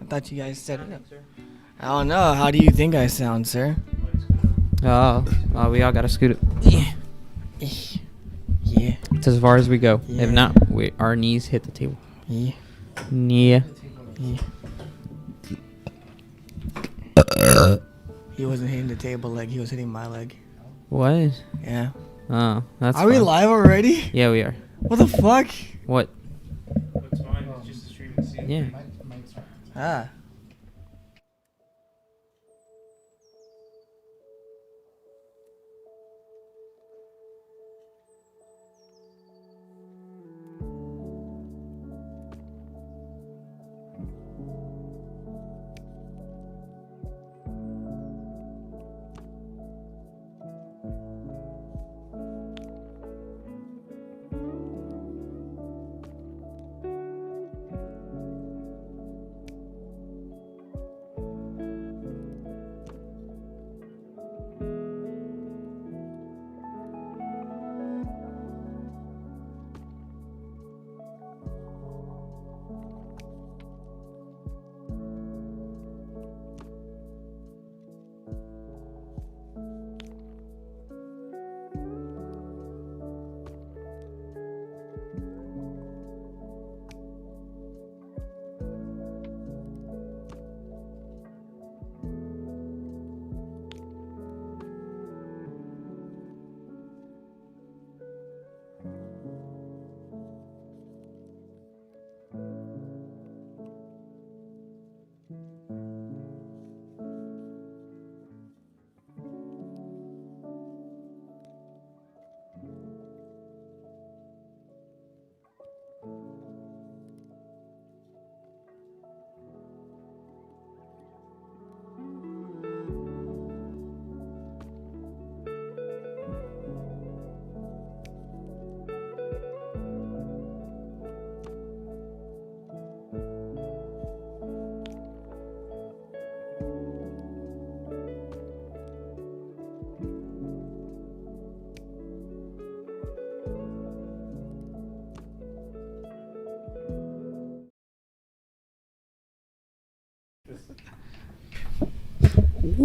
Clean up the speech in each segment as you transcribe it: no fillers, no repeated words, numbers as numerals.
thought you guys said it. I don't know. How do you think I sound, sir? We all gotta scoot it. Yeah. It's as far as we go. Yeah. If not, our knees hit the table. Yeah. Yeah. He wasn't hitting the table leg. He was hitting my leg. What? Yeah. Oh, that's Are we fun. live already? Yeah, we are. What the fuck? What? It's fine. It's just a stream and see. Yeah. Ah.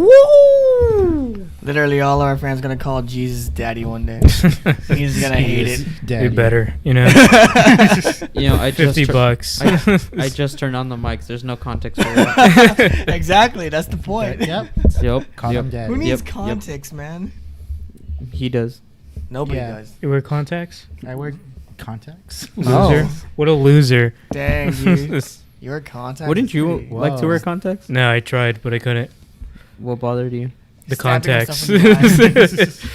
Woo! Literally, all of our friends gonna call Jesus Daddy one day. He's gonna hate it. Be better, you know. I just $50. I just turned on the mics. There's no context for that. Exactly. That's the point. Yep. Yep. Call him Daddy. Who needs Yep. context, man? He does. Nobody Yeah. does. You wear contacts? I wear contacts. Loser. Oh. What a loser. Dang, dude. Your contacts. Wouldn't is you pretty- like to Whoa. wear contacts? No, I tried, but I couldn't. What bothered you? The Stabbing contacts. yourself in the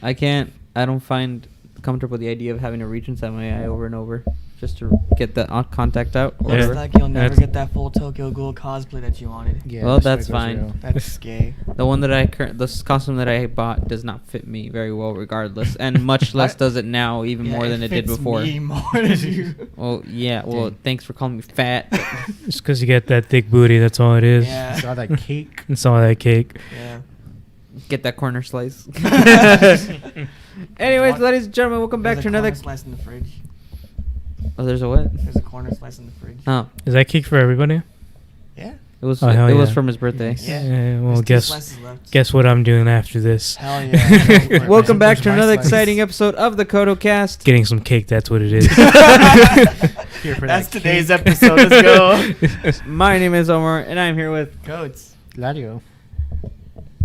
I can't. I don't find comfortable the idea of having to reach inside my eye over and over just to get the contact out. Or Yeah. Looks whatever. like you'll never That's- get that full Tokyo Ghoul cosplay that you wanted. Yeah, Well, the that's struggle's fine. real. That's gay. The one that this costume that I bought does not fit me very well, regardless, and much less does it now, even more than it did fits before. Me more than you. Well, yeah. Well, Dang. thanks for calling me fat. Just because you get that thick booty, that's all it is. Yeah. Saw that cake. It's all that cake. Yeah. Get that corner slice. Anyways, ladies and gentlemen, welcome back There's to a another. corner slice in the fridge. Oh, there's a what? There's a corner slice in the fridge. Oh, Is that cake for everybody? Yeah. it was. Oh, hell it was yeah. from his birthday. Yeah. Well, There's 2 guess slices left. guess what I'm doing after this. Hell yeah. Welcome back Where's to my another slice? exciting episode of the CodeO-cast. Getting some cake, that's what it is. Here for That's that today's cake. episode. Let's go. My name is Omar, and I'm here with. Codes. Ladio.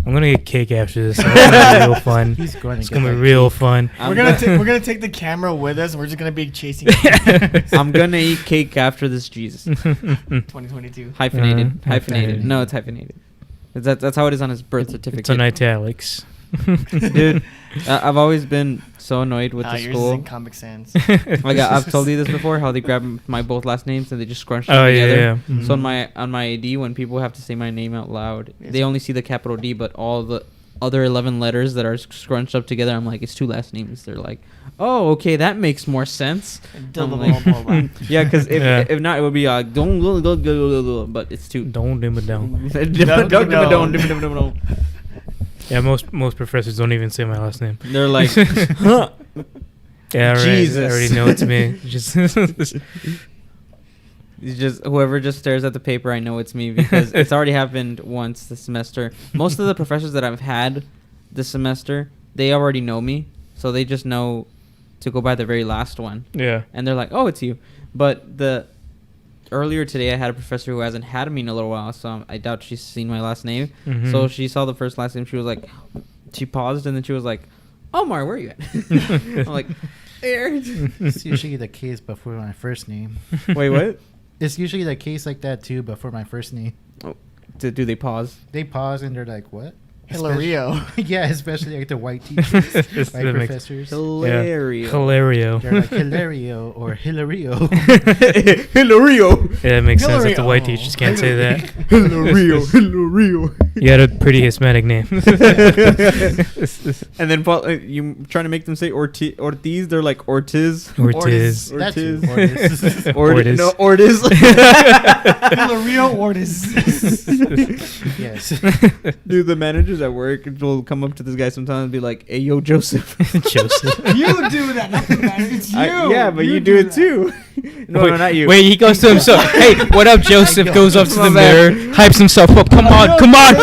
I'm gonna get cake after this. It's gonna be real fun. He's going to It's get gonna be that real cake. fun. I'm We're gonna go- we're gonna take the camera with us. And we're just gonna be chasing. I'm gonna eat cake after this Jesus. 2022. Hyphenated. Hyphenated. Hyphenated. No, it's hyphenated. That's how it is on his birth certificate. It's on italics. Dude, I've always been so annoyed with the Yours is school. in Comic Sans. I've told you this before, how they grab my both last names and they just scrunch them Oh, yeah, together. yeah. Mhm. So on my ID, when people have to say my name out loud, Yes. they only see the capital D, but all the other 11 letters that are scrunched up together, I'm like, it's 2 last names. They're like, oh, okay, that makes more sense. I'm like, yeah, because Yeah. if not, it would be don't go, but it's 2. Don't dim it down. Don't. Yeah, most professors don't even say my last name. They're like, huh. Yeah, right. Jesus. I already know it's me. Just It's just whoever just stares at the paper, I know it's me because it's already happened once this semester. Most of the professors that I've had this semester, they already know me, so they just know to go by the very last one. Yeah. And they're like, "Oh, it's you." But earlier today, I had a professor who hasn't had me in a little while, so I doubt she's seen my last name. Mhm. So she saw the first last name. She was like, she paused and then she was like, "Omar, where are you at?" I'm like, "There." It's usually the case before my first name. Wait, what? It's usually the case like that too before my first name. Do they pause? They pause and they're like, "What?" Hilario. Yeah, especially like the white teachers, white That makes- professors. Hilarious. Hilario. They're like Hilario or Hilario. Hilario. Yeah, that makes sense that the white Hilario. teachers can't say that. Hilario. Hilario. You got a pretty Hispanic name. And then you trying to make them say Ortiz, they're like Ortiz. Ortiz. That too. Ortiz. Ortiz. No, Ortiz. Hilario Ortiz. Yes. Dude, the managers at work will come up to this guy sometimes and be like, "Hey, yo, Joseph." Joseph. You do that, not the man. It's you. Yeah, but you do it that. too. No, wait, no, not you. Wait, he goes to himself. Hey, what up, Joseph? Yo, Goes up to the my bad. mirror, hypes himself up. Come on, come on.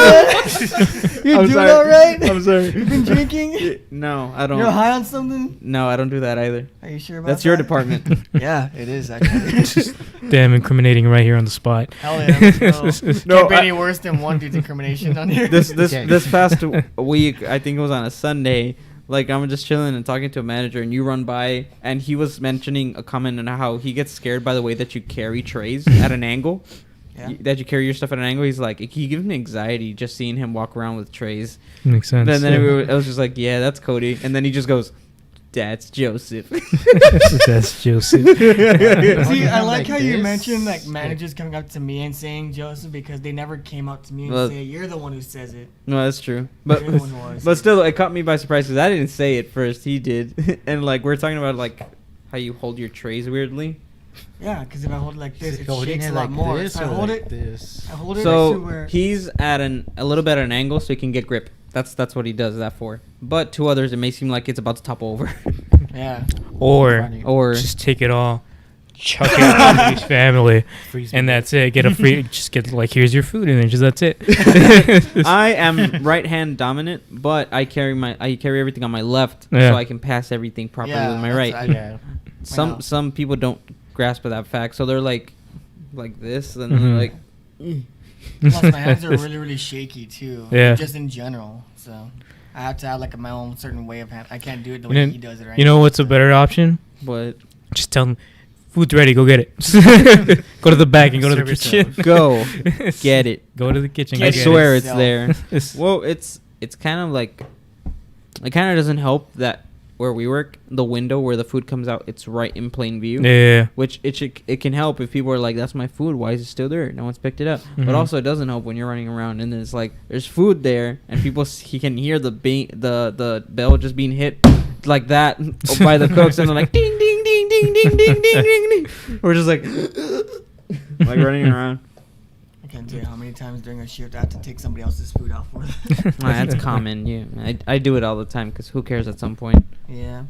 You I'm doing sorry. all right? I'm sorry. You've been drinking? No, I don't. You're high on something? No, I don't do that either. Are you sure about That's that? your department. Yeah, it is actually. Damn, incriminating right here on the spot. Hell yeah. Let's go. No, Can't be I- any worse than one dude's incrimination on here. This past week, I think it was on a Sunday. Like, I'm just chilling and talking to a manager, and you run by, and he was mentioning a comment on how he gets scared by the way that you carry trays at an angle. Yeah. That you carry your stuff at an angle. He's like, he gives me anxiety just seeing him walk around with trays. Makes sense. And then yeah. I was just like, yeah, that's Cody. And then he just goes, "That's Joseph." That's Joseph. See, I like Like how you this? mentioned like managers coming up to me and saying Joseph because they never came up to me and Well- say you're the one who says it. No, that's true. But You're the one who always but says still, it caught me by surprise because I didn't say it first. He did. And like we're talking about like how you hold your trays weirdly. it. Yeah, because if I hold it like this, it Holding shakes it a lot like more. this So I or hold like it. this. I hold it to So where he's at a little bit at an angle so he can get grip. That's what he does that for. But to others, it may seem like it's about to topple over. yeah. Or Funny. Or just take it all, chuck it on his family, Freeze and me. that's it. Get a free, just get like, here's your food, and then just that's it. I am right hand dominant, but I carry everything on my left Yeah. so I can pass everything properly Yeah, with my that's right. what I do. Yeah. Wow. Some people don't grasp of that fact, so they're like this, and Mhm. they're like. Plus, my hands are really, really shaky too. Yeah. Just in general. So I have to have like my own certain way of hand. I can't do it the And way then, he does it right you know now, what's a so. better option? But Just tell them, food's ready. Go get it. Go to the back and go to the Serve kitchen. yourself. go get it. Go to the kitchen. I Go get swear it. it's there. Well, it's kind of like it kind of doesn't help that where we work, the window where the food comes out, it's right in plain view. Yeah. Which it can help if people are like, "That's my food. Why is it still there? No one's picked it up." Mhm. But also, it doesn't help when you're running around and then it's like there's food there and people he can hear the bell just being hit like that by the cooks and they're like ding ding ding ding ding ding ding ding ding. We're just like like running around. I can't tell you how many times during a shift I have to take somebody else's food out for them. That's common. Yeah, I do it all the time because who cares at some point. Yeah.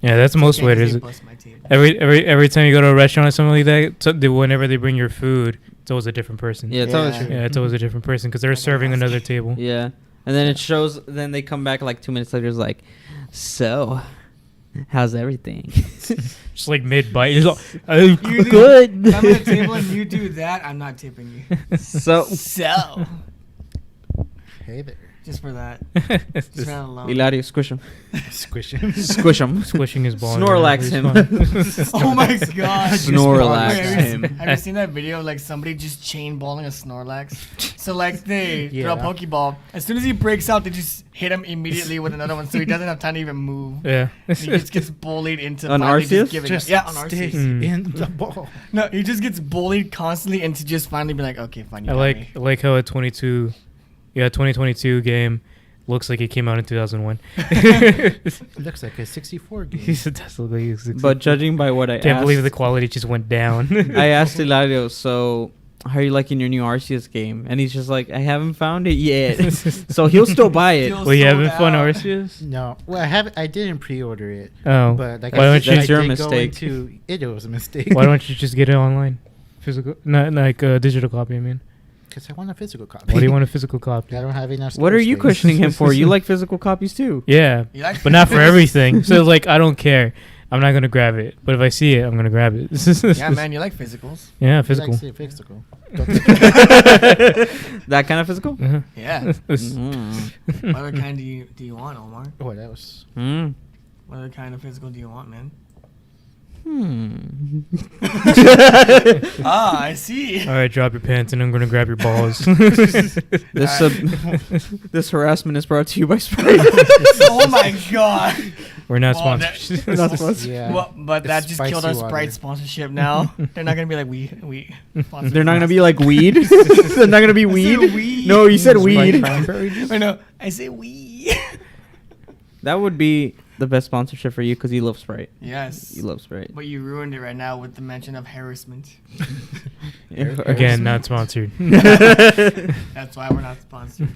Yeah, that's most Okay, 'cause they waiters. bust my table. Every time you go to a restaurant or something like that, whenever they bring your food, it's always a different person. Yeah, it's always Yeah. true. Yeah, it's always a different person because they're Like a serving mask. another table. Yeah. And then it shows, then they come back like 2 minutes later, it's like, "So, how's everything?" Just like mid bite, he's like, You do- good. If I'm at a table and you do that, I'm not tipping you. So, So, Hey there. just for that. It's Just just that alone. Ilario, squish him. Squish him. Squish him. squishing his ball. Snorlax him. Oh my god. Snorlax Wait, him. Have you seen that video of like somebody just chain balling a Snorlax? So like they throw a Yeah. Pokeball. As soon as he breaks out, they just hit him immediately with another one, so he doesn't have time to even move. Yeah. And he just gets bullied into On finally Arceus? just giving Just up. Yeah, on stay Arceus. Mm. in the ball. No, he just gets bullied constantly into just finally be like, okay, fine, you I got like me. I like how a 2022 game looks like it came out in 2001. It looks like a 64 game. It does look like it's But judging by what I can't asked, believe the quality just went down. I asked Ilario, so how are you liking your new Arceus game? And he's just like, I haven't found it yet. So he'll still buy it. Still Well, you sold haven't fun out. Arceus? No, well, I didn't pre-order it, Oh, but like why don't you? That's your did mistake. It was a mistake. Why don't you just get it online, physical, not like a digital copy? I mean, Because I want a physical copy. why do you want a physical copy? I don't have enough. What are storage you space. questioning him for? You like physical copies too. Yeah, You like but not for physicals? everything. So like, I don't care. I'm not gonna grab it, but if I see it, I'm gonna grab it. Yeah, man, you like physicals. Yeah, I physical. like to say physical. That kind of physical? Uh-huh. Yeah. Mm. What other kind do you want, Omar? What else? Mm. What other kind of physical do you want, man? Ah, I see. All right, drop your pants, and I'm gonna grab your balls. This this harassment is brought to you by Sprite. Oh my god. We're not Oh, that- sponsored. We're not sponsored. Yeah. Well, but that It's just killed our spicy water. Sprite sponsorship now. They're not gonna be like we sponsor They're not gonna us. be like weed. They're not gonna be I said weed. weed. No, you said Sprite weed. cranberry juice? I know. I say we. That would be the best sponsorship for you because you love Sprite. Yes. You love Sprite. But you ruined it right now with the mention of harassment. Again, not sponsored. That's why we're not sponsored.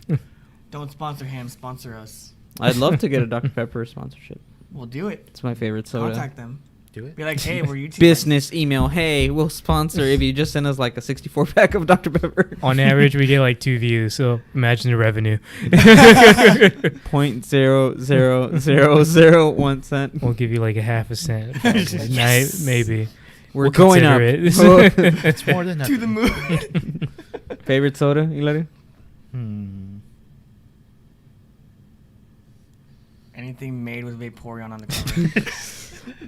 Don't sponsor him. Sponsor us. I'd love to get a Dr. Pepper sponsorship. We'll do it. It's my favorite soda. Contact them. Do it. Be like, hey, we're YouTube. Business email. Hey, we'll sponsor if you just send us like a 64 pack of Dr. Pepper. On average, we get like 2 views, so imagine the revenue. 0.00001 cent. We'll give you like a half a cent. Yes. Maybe. We're We'll going up. consider it. It's more than To the nothing. moon. Favorite soda, Ilari? Anything made with Vaporeon on the cover.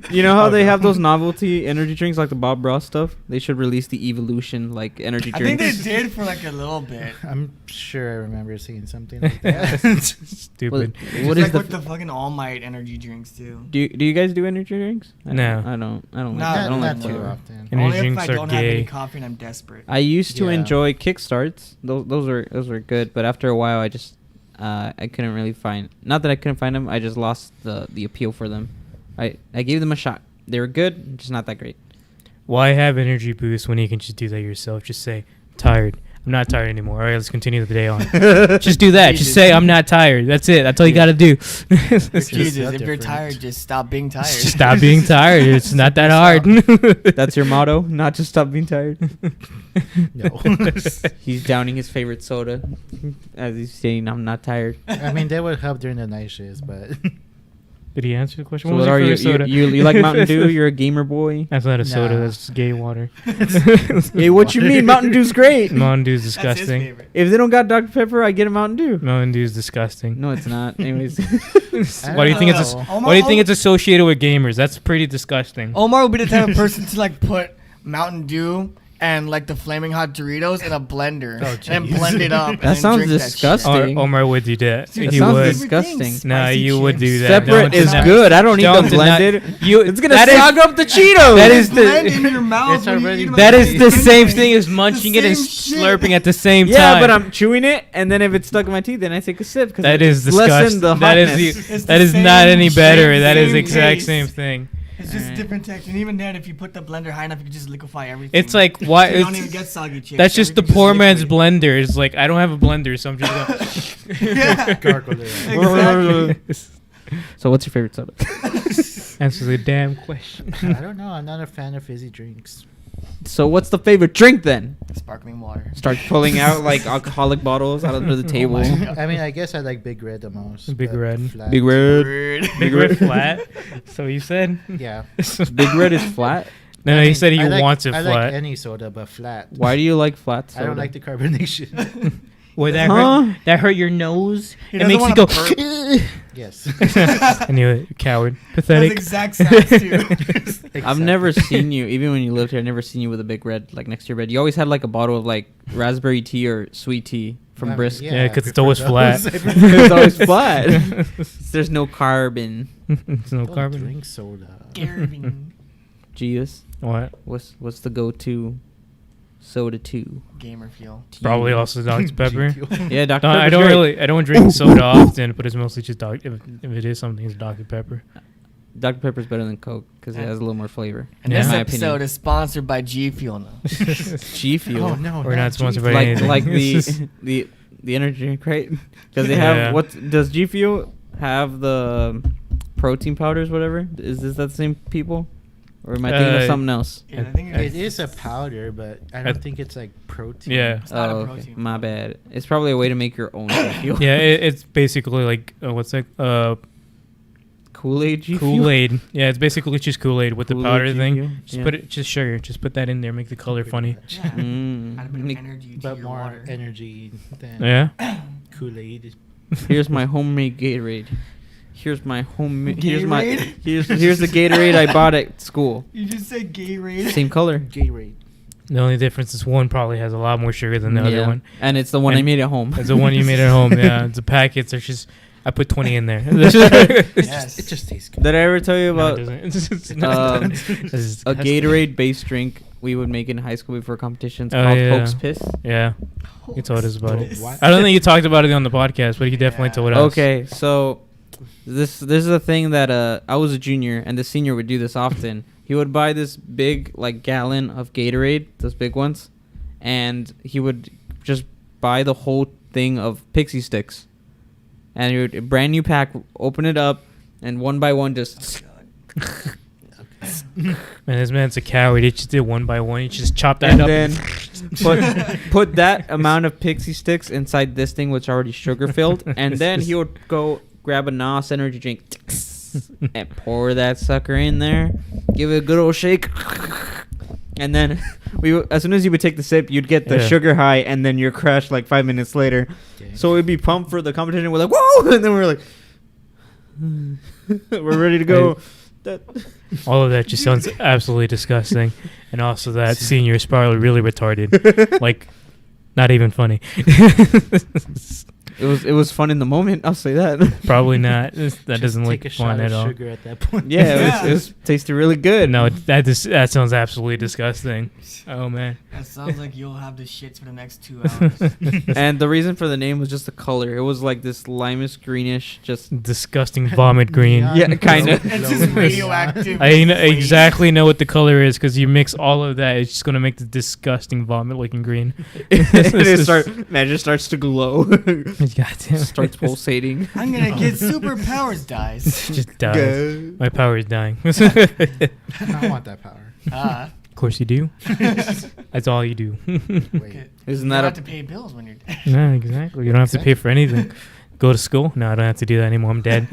You know how Oh, they no. have those novelty energy drinks like the Bob Ross stuff? They should release the Evolution like energy I think drinks. they did for like a little bit. I'm sure I remember seeing something like that. Stupid. What It's is like the? with the fucking All Might energy drinks too. Do you guys do energy drinks? No. I don't. I don't. Not- I don't not like too flavor. often. Energy Only if drinks I are don't have any gay. coffee and I'm desperate. I used to Yeah. enjoy kickstarts. Those were good, but after a while, I just I couldn't really find. Not that I couldn't find them. I just lost the appeal for them. I gave them a shot. They were good, just not that great. Why have energy boost when you can just do that yourself? Just say, tired. I'm not tired anymore. All right, let's continue the day on. Just do that. Just say, I'm not tired. That's it. That's all you got to do. Excuses. so If you're different. tired, just stop being tired. Just stop being tired. It's not that hard. That's your motto, not just stop being tired. No. He's downing his favorite soda as he's saying, "I'm not tired." I mean, that would help during the night shifts, but Did he answer the question? So What was what are your you? favorite soda? You like Mountain Dew? You're a gamer boy. That's not a soda. Nah. That's just gay water. Hey, what you mean? Mountain Dew's great. Mountain Dew's That's his disgusting. favorite. If they don't got Dr. Pepper, I get a Mountain Dew. Mountain Dew's disgusting. No, it's not. Anyways, Why do you think it's? know. Why do you think it's associated with gamers? That's pretty disgusting. Omar would be the type of person to like put Mountain Dew and like the flaming hot Doritos in a blender Oh, and jeez. blend it up. and That then sounds drink that disgusting. shit. Omar would do that. Dude, He sounds would. disgusting. Spicy Nah, you would do chips. that. Separate Don't is deny- good. I don't need Don't them deny- blended. You, It's gonna that is- sog up the Cheetos. That is Blend the. in your mouth. It's when you already- eat 'em That at is the same same time. thing as The munching it and same shit. slurping at the same Yeah, time. but I'm chewing it, and then if it's stuck in my teeth, then I take a sip. Cause That it's is lessen disgusting. the That is hotness. the. It's That the is not same any better. shape, That is the same exact taste. same thing. It's just Alright. different texture. And even then, if you put the blender high enough, you can just liquefy everything. It's like why? So you don't even It's, get soggy chips. that's just the Everything's poor man's liquid. blender. It's like I don't have a blender, so I'm just going. Yeah. gargle it. Exactly. So, what's your favorite soda? Answer the damn question. I don't know. I'm not a fan of fizzy drinks. So, what's the favorite drink then? Sparkling water. Start pulling out like alcoholic bottles out of the table. my God. I mean, I guess I like Big Red the most. Big but Red. flat. Big Red. Weird. Big Red flat. So you said? Yeah. Big Red is flat. No, I he mean, said he I like- wants it I flat. like any soda, but flat. Why do you like flat soda? I don't like the carbonation. Wait, that Huh? hurt? That hurt your nose? He It doesn't makes you wanna go. burp. yes. I knew it. Coward. Those Pathetic. exact sounds too. I've never seen you, even when you lived here, I've never seen you with a Big Red like next to your bed. You always had like a bottle of like raspberry tea or sweet tea from Brisk. Yeah, 'cause I it's always prefer flat. those. I It's always flat. There's no carbon. It's no don't carbon. drink soda. Garvin. Gius, What? what's the go-to soda too? Gamer feel. Probably also Dr. Pepper. GQ. Yeah, Dr. No, Pepper's I don't great. really. I don't drink soda often, but it's mostly just Dr. If it is something, it's Dr. Pepper. Dr Pepper's better than Coke because it has a little more flavor. And Yeah. this in my episode opinion. is sponsored by G Fuel now. G Fuel. Oh no, We're not sponsored by like anything. like the energy drink, right? Because they have Yeah. what does G Fuel have the protein powders? Whatever is this that the same people, or am I thinking of something else? Yeah, I think It is a powder, but I don't think it's like protein. Yeah. It's not a Okay. protein. My bad. It's probably a way to make your own G Fuel. Yeah, it's basically like what's that? Kool-Aid G Fuel. Kool-Aid. Yeah, it's basically just Kool-Aid with the Kool-Aid powder G thing. Fuel? Just Yeah. put it, just sugar. Just put that in there. Make the color funny. Yeah. Mm. Add a bit of Nick, energy to But your more water. energy than Yeah. Kool-Aid. Here's my homemade Gatorade. Here's my homemade. Gatorade? Here's the Gatorade I bought at school. You just said gay raid. Same color. Gatorade. The only difference is one probably has a lot more sugar than the other Yeah. one. And it's the one I And made at home. It's the one you made at home. Yeah, the packets are just. I put 20 in there. Yes. It just tastes good. Did I ever tell you No, about it doesn't. It's um, not. a It's disgusting. Gatorade-based drink we would make in high school before competitions Oh, called yeah. Hope's Piss? Yeah, you told us about it. What? I don't think you talked about it on the podcast, but you definitely Yeah. told us. Okay, so this is a thing that I was a junior and the senior would do this often. He would buy this big like gallon of Gatorade, those big ones, and he would just buy the whole thing of pixie sticks. And he would brand new pack, open it up, and one by one just Man, this man's a coward. He just did one by one. He just chopped that and up. then put that amount of pixie sticks inside this thing, which is already sugar filled, and then he would go grab a NOS energy drink and pour that sucker in there, give it a good old shake, and then as soon as you would take the sip, you'd get the Yeah. sugar high, and then you're crashed like 5 minutes later. Okay. So we'd be pumped for the competition. We're like, whoa, and then we're like, we're ready to go. That All of that just sounds absolutely disgusting. And also that senior is probably really retarded. Like, not even funny. it was fun in the moment. I'll say that. Probably not. That Just doesn't take look a fun shot at of all. sugar at that point. Yeah, it was tasted really good. No, that sounds absolutely disgusting. Oh, man. That sounds like you'll have the shits for the next 2 hours. And the reason for the name was just the color. It was like this limeish greenish, just Disgusting vomit green. Yeah, kinda. It's just radioactive. Exactly know what the color is because you mix all of that. It's just going to make the disgusting vomit looking green. Magic starts to glow, Goddamn. starts pulsating. I'm gonna get superpowers, dies. Just dies. My power is dying. Of I want that power. course you do. That's all you do. Wait. Isn't you that don't a have to pay bills when you're dead. No, exactly. You don't have to pay for anything. Go to school? No, I don't have to do that anymore. I'm dead.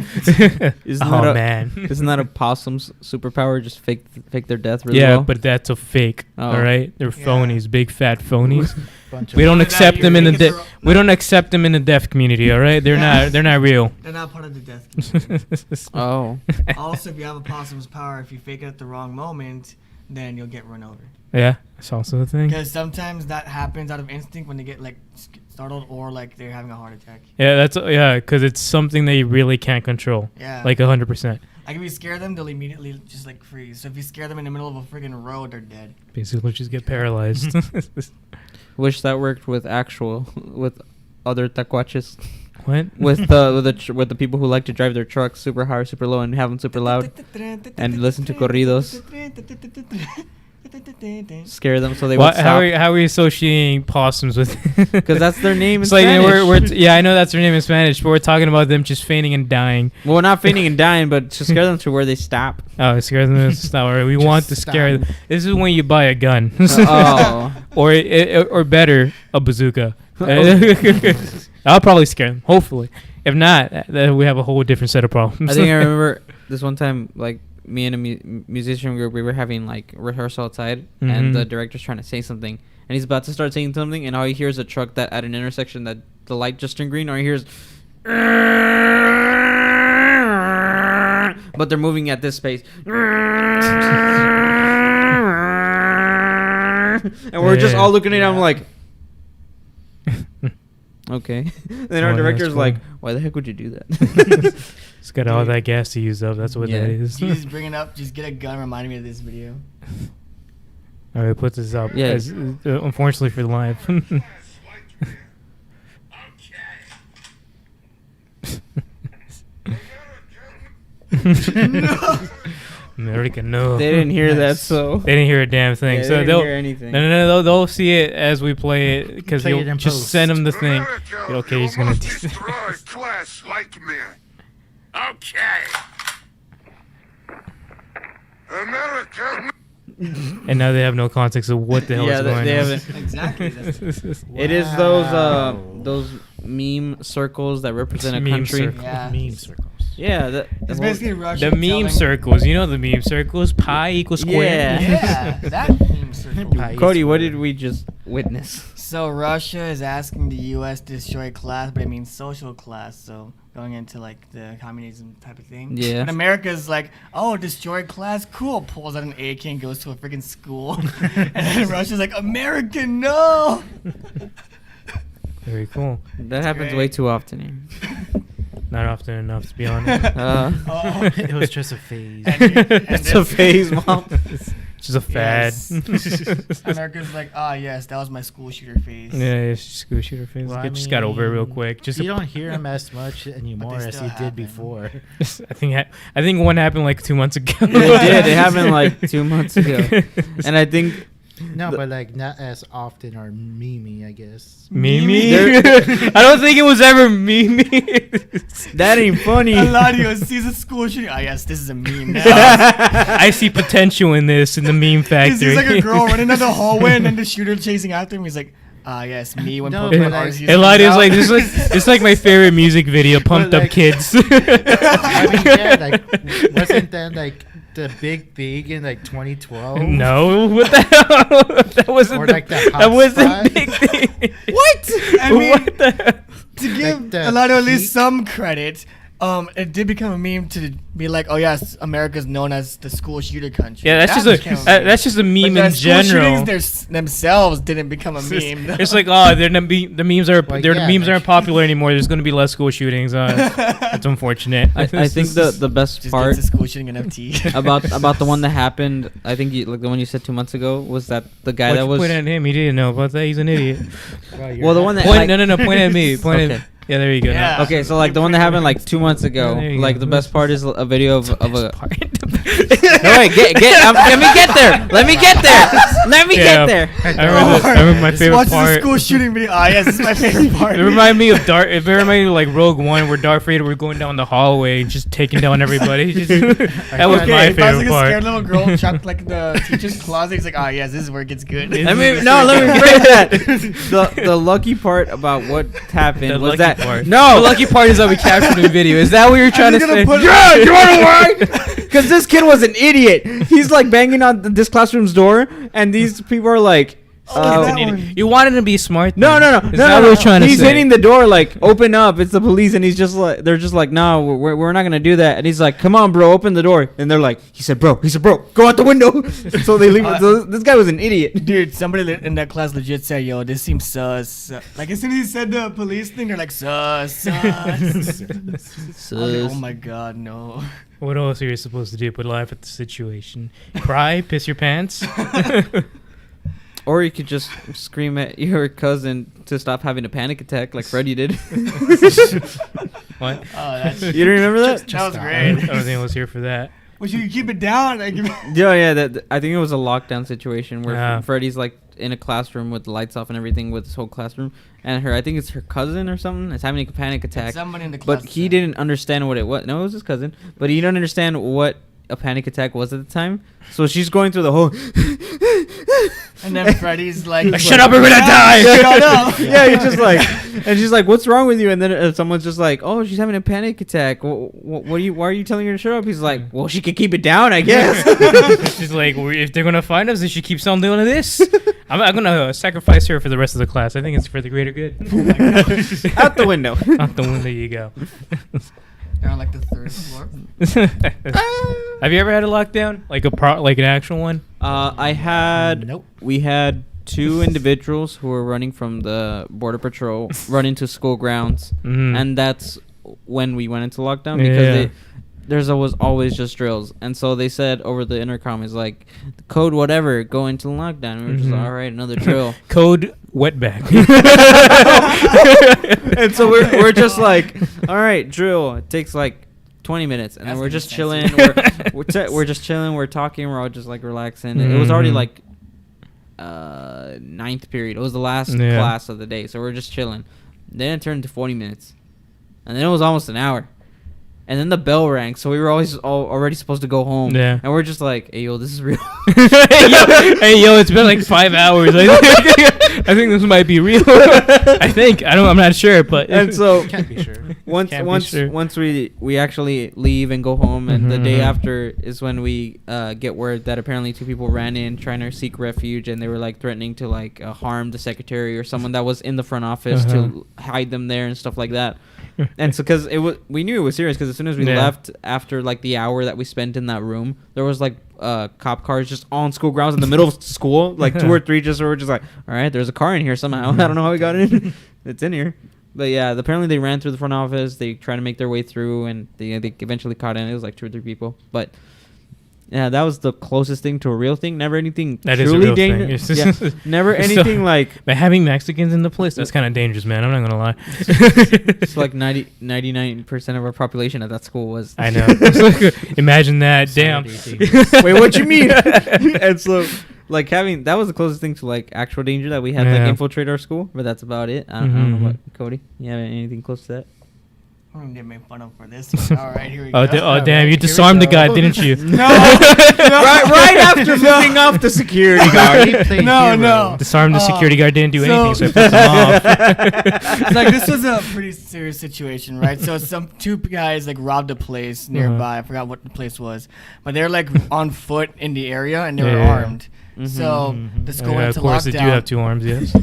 Isn't Oh, that a- man. isn't that a possum's superpower? Just fake their death really Yeah, well. but that's a fake. Oh. All right, they're Yeah. phonies, big fat phonies. Bunch We of don't That accept you're them in the making we don't accept them in the deaf community. All right, they're Yeah. not real. They're not part of the death community. Oh, Also, if you have a possum's power, if you fake it at the wrong moment, then you'll get run over. Yeah, that's also a thing. Because sometimes that happens out of instinct when they get like startled or like they're having a heart attack. Yeah, because it's something that you really can't control. Yeah. Like 100%. Like if you scare them, they'll immediately just like freeze. So if you scare them in the middle of a freaking road, they're dead. Basically, just get paralyzed. wish that worked with other tacuaches. What? with the people who like to drive their trucks super high, super low, and have them super loud, and listen to corridos. Scare them so they What, would how stop. are we associating possums with? Because that's their name in It's like Spanish. yeah, I know that's their name in Spanish, but we're talking about them just fainting and dying. Well, not fainting and dying, but to scare them to where they stop. Oh, scare them. It's not right. We Just want to scare them. stop. This is when you buy a gun, Oh. or better, a bazooka. I'll probably scare them. Hopefully, if not, then we have a whole different set of problems. I think I remember this one time, like me and a musician group, we were having like rehearsal outside, and the Mhm. director's trying to say something, and he's about to start saying something, and all he hears is a truck that at an intersection that the light just turned green, or he hears, but they're moving at this pace, and we're just Yeah. all looking at him Yeah. like. Okay. Then Oh, our that's director's cool. like, "Why the heck would you do that?" It's got all that gas to use up. That's what Yeah. that is. You just bring it up. Just get a gun. Reminding me of this video. All right, put this up. Yeah. As, unfortunately for the live. America, no. They didn't hear that, Nice. so They didn't hear a damn thing. yeah, So they didn't they'll hear anything. no, they'll see it as we play it because Play it you'll in just post. send them the thing. America, Okay, you he's gonna must do that. destroy class like men. Okay. America. And now they have no context of what the hell Yeah, is going they on. haven't. Exactly. That's, It is those meme circles that represent a Meme country. circle. Yeah. Meme circles. Yeah, it's basically Russia. The meme telling- circles. You know the meme circles? Pi equals square. Yeah. Yeah, that meme circle. Pi Cody, what square. did we just witness? So Russia is asking the U.S. to destroy class, but it means social class. So going into like the communism type of thing. Yeah. And America's like, oh, destroy class, cool. Pulls out an AK and goes to a freaking school. And then Russia's like, America, no. Very cool. That happens great. way too often here. Not often enough, to be honest. Oh. It was just a phase. It's a phase, mom. It's just a fad. Yes. America's like, ah, yes, that was my school shooter phase. Yeah, it's just school shooter phase. Well, Just got over it real quick. Just you don't hear them as much anymore as still you happen. did before. I think one happened like 2 months ago. It did. It happened like 2 months ago. And I think No, but like not as often or Mimi, I guess. Mimi? There- I don't think it was ever Mimi. that ain't funny. Eladio sees a school shooting. Ah, yes, this is a meme now. I see potential in this in the meme He factory. sees like a girl running down the hallway and then the shooter chasing after him. He's like, ah, yes, me when No, Pokemon but, like, Arceus Eladio's comes like out. this is like it's like my favorite music video, Pumped Up like- Kids. I mean, yeah, like wasn't that like the big thing in like 2012? No, what the hell? That wasn't Or the, like the that wasn't hotspot? big thing. What? I mean, What the hell? to give Like the Eladio at least peak- some credit, it did become a meme to be like, oh yes, America's known as the school shooter country. Yeah, that's That just became a meme. that's just a meme But in the school general. shootings themselves didn't become a meme. though. It's like, oh, the memes are Well, the yeah, memes like- aren't popular anymore. There's gonna be less school shootings. That's unfortunate. I think the best just part gets a school shooting NFT. about the one that happened, I think like the one you said 2 months ago, was that the guy Why'd that you was point at him. He didn't know about that. He's an idiot. well the one that Point, like, no, point at me. Point Okay. at. Yeah, there you go. Yeah. No. Okay, so like the one that happened like 2 months ago, There you like go. the best part is a video of a. Part. No wait, let me get there. Let me get Yeah. there. I remember my Just favorite watch the part. school shooting video. Ah, yes, this is my favorite part. It reminded me of Darth. It reminded me of like Rogue One, where Darth Vader was going down the hallway and just taking down everybody. That was Okay, my if I was favorite like a part. scared little girl trapped like in the teacher's closet, he's like, ah, yes, this is where it gets good. It- Let me break that. The lucky part about what happened The was lucky that part. no, The lucky part is that we captured the video. Is that what you're trying to just gonna say? put- Yeah, you wanna why? Because this kid was an idiot. He's like banging on this classroom's door, and these people are like, Oh, He's an that idiot. one. You wanted him to be smart. no, then. no, Is no, that no, what no. you're trying to He's say? hitting the door like, open up. It's the police, and he's just like, they're just like, no, we're not gonna do that. And he's like, come on, bro, open the door. And they're like, he said, bro, go out the window. So they leave. So this guy was an idiot. Dude, somebody in that class legit said, yo, this seems sus. Like, as soon as he said the police thing, they're like, sus. I was like, oh my god, no. What else are you supposed to do but laugh at the situation? Cry, piss your pants. Or you could just scream at your cousin to stop having a panic attack like Freddie did. What? Oh, that's, You don't remember that? that was I great. don't think I was here for that. Well, you keep it down. Like, Yeah. I think it was a lockdown situation where Yeah. Freddie's like in a classroom with the lights off and everything with his whole classroom, and I think it's her cousin or something, is having a panic attack. someone in the class. But he didn't understand what it was. No, it was his cousin. But he didn't understand what a panic attack was at the time. So she's going through the whole. And then Freddy's like, Shut up, we're gonna die. Shut up. Yeah, you're just like, and she's like, "What's wrong with you?" And then someone's just like, "Oh, she's having a panic attack. What are you? Why are you telling her to shut up?" He's like, "Well, she could keep it down, I guess." She's like, if they're gonna find us, they should keep on doing this. I'm gonna sacrifice her for the rest of the class. I think it's for the greater good. Out the window. Out the window you go. They're on like the third floor. Have you ever had a lockdown, like like an actual one? I had. Nope. We had 2 individuals who were running from the border patrol run into school grounds, Mhm. and that's when we went into lockdown because Yeah. there's always just drills, and so they said over the intercom is like, code whatever, go into lockdown. And we were just Mhm. like, all right, another drill. Code wetback. And so we're just like, all right, drill. It takes like 20 minutes, and then That's we're just expensive. chilling. We're just chilling. We're talking. We're all just like relaxing. It was already like ninth period. It was the last class of the day, so we're just chilling. Then it turned to 40 minutes, and then it was almost an hour. And then the bell rang, so we were already supposed to go home. Yeah. And we're just like, hey, yo, this is real. Hey, yo, it's been like 5 hours. I think this might be real. I'm not sure, but And so Can't be sure. once we actually leave and go home, and the day after is when we get word that apparently 2 people ran in trying to seek refuge, and they were like threatening to like harm the secretary or someone that was in the front office to hide them there and stuff like that. And so because we knew it was serious, because as soon as we left after like the hour that we spent in that room, there was like cop cars just on school grounds in the middle of school, like 2 or 3 just were just like, all right, there's a car in here somehow. I don't know how we got in. It's in here. But yeah, apparently they ran through the front office. They tried to make their way through, and they eventually caught in. It was like 2 or 3 people. But yeah, that was the closest thing to a real thing. Never anything that is a truly real dangerous. thing. Yeah, never anything like. But having Mexicans in the place, that's kind of dangerous, man. I'm not gonna lie. It's like 99% of our population at that school was. I know. Imagine that. Damn. Wait, what you mean? And so, like, that was the closest thing to like actual danger that we had like infiltrate our school. But that's about it. I don't know what, Cody. You have anything close to that? I'm gonna get made fun of for this one. All right, here we go. Oh, damn! You disarmed the guy, didn't you? No, right after moving off the security guard. No. Disarmed the security guard, didn't do anything, so I pissed him off. It's like this was a pretty serious situation, right? So 2 guys like robbed a place nearby. I forgot what the place was, but they're like on foot in the area, and they were armed. So the school went to of course, lockdown. they do have 2 arms, yes.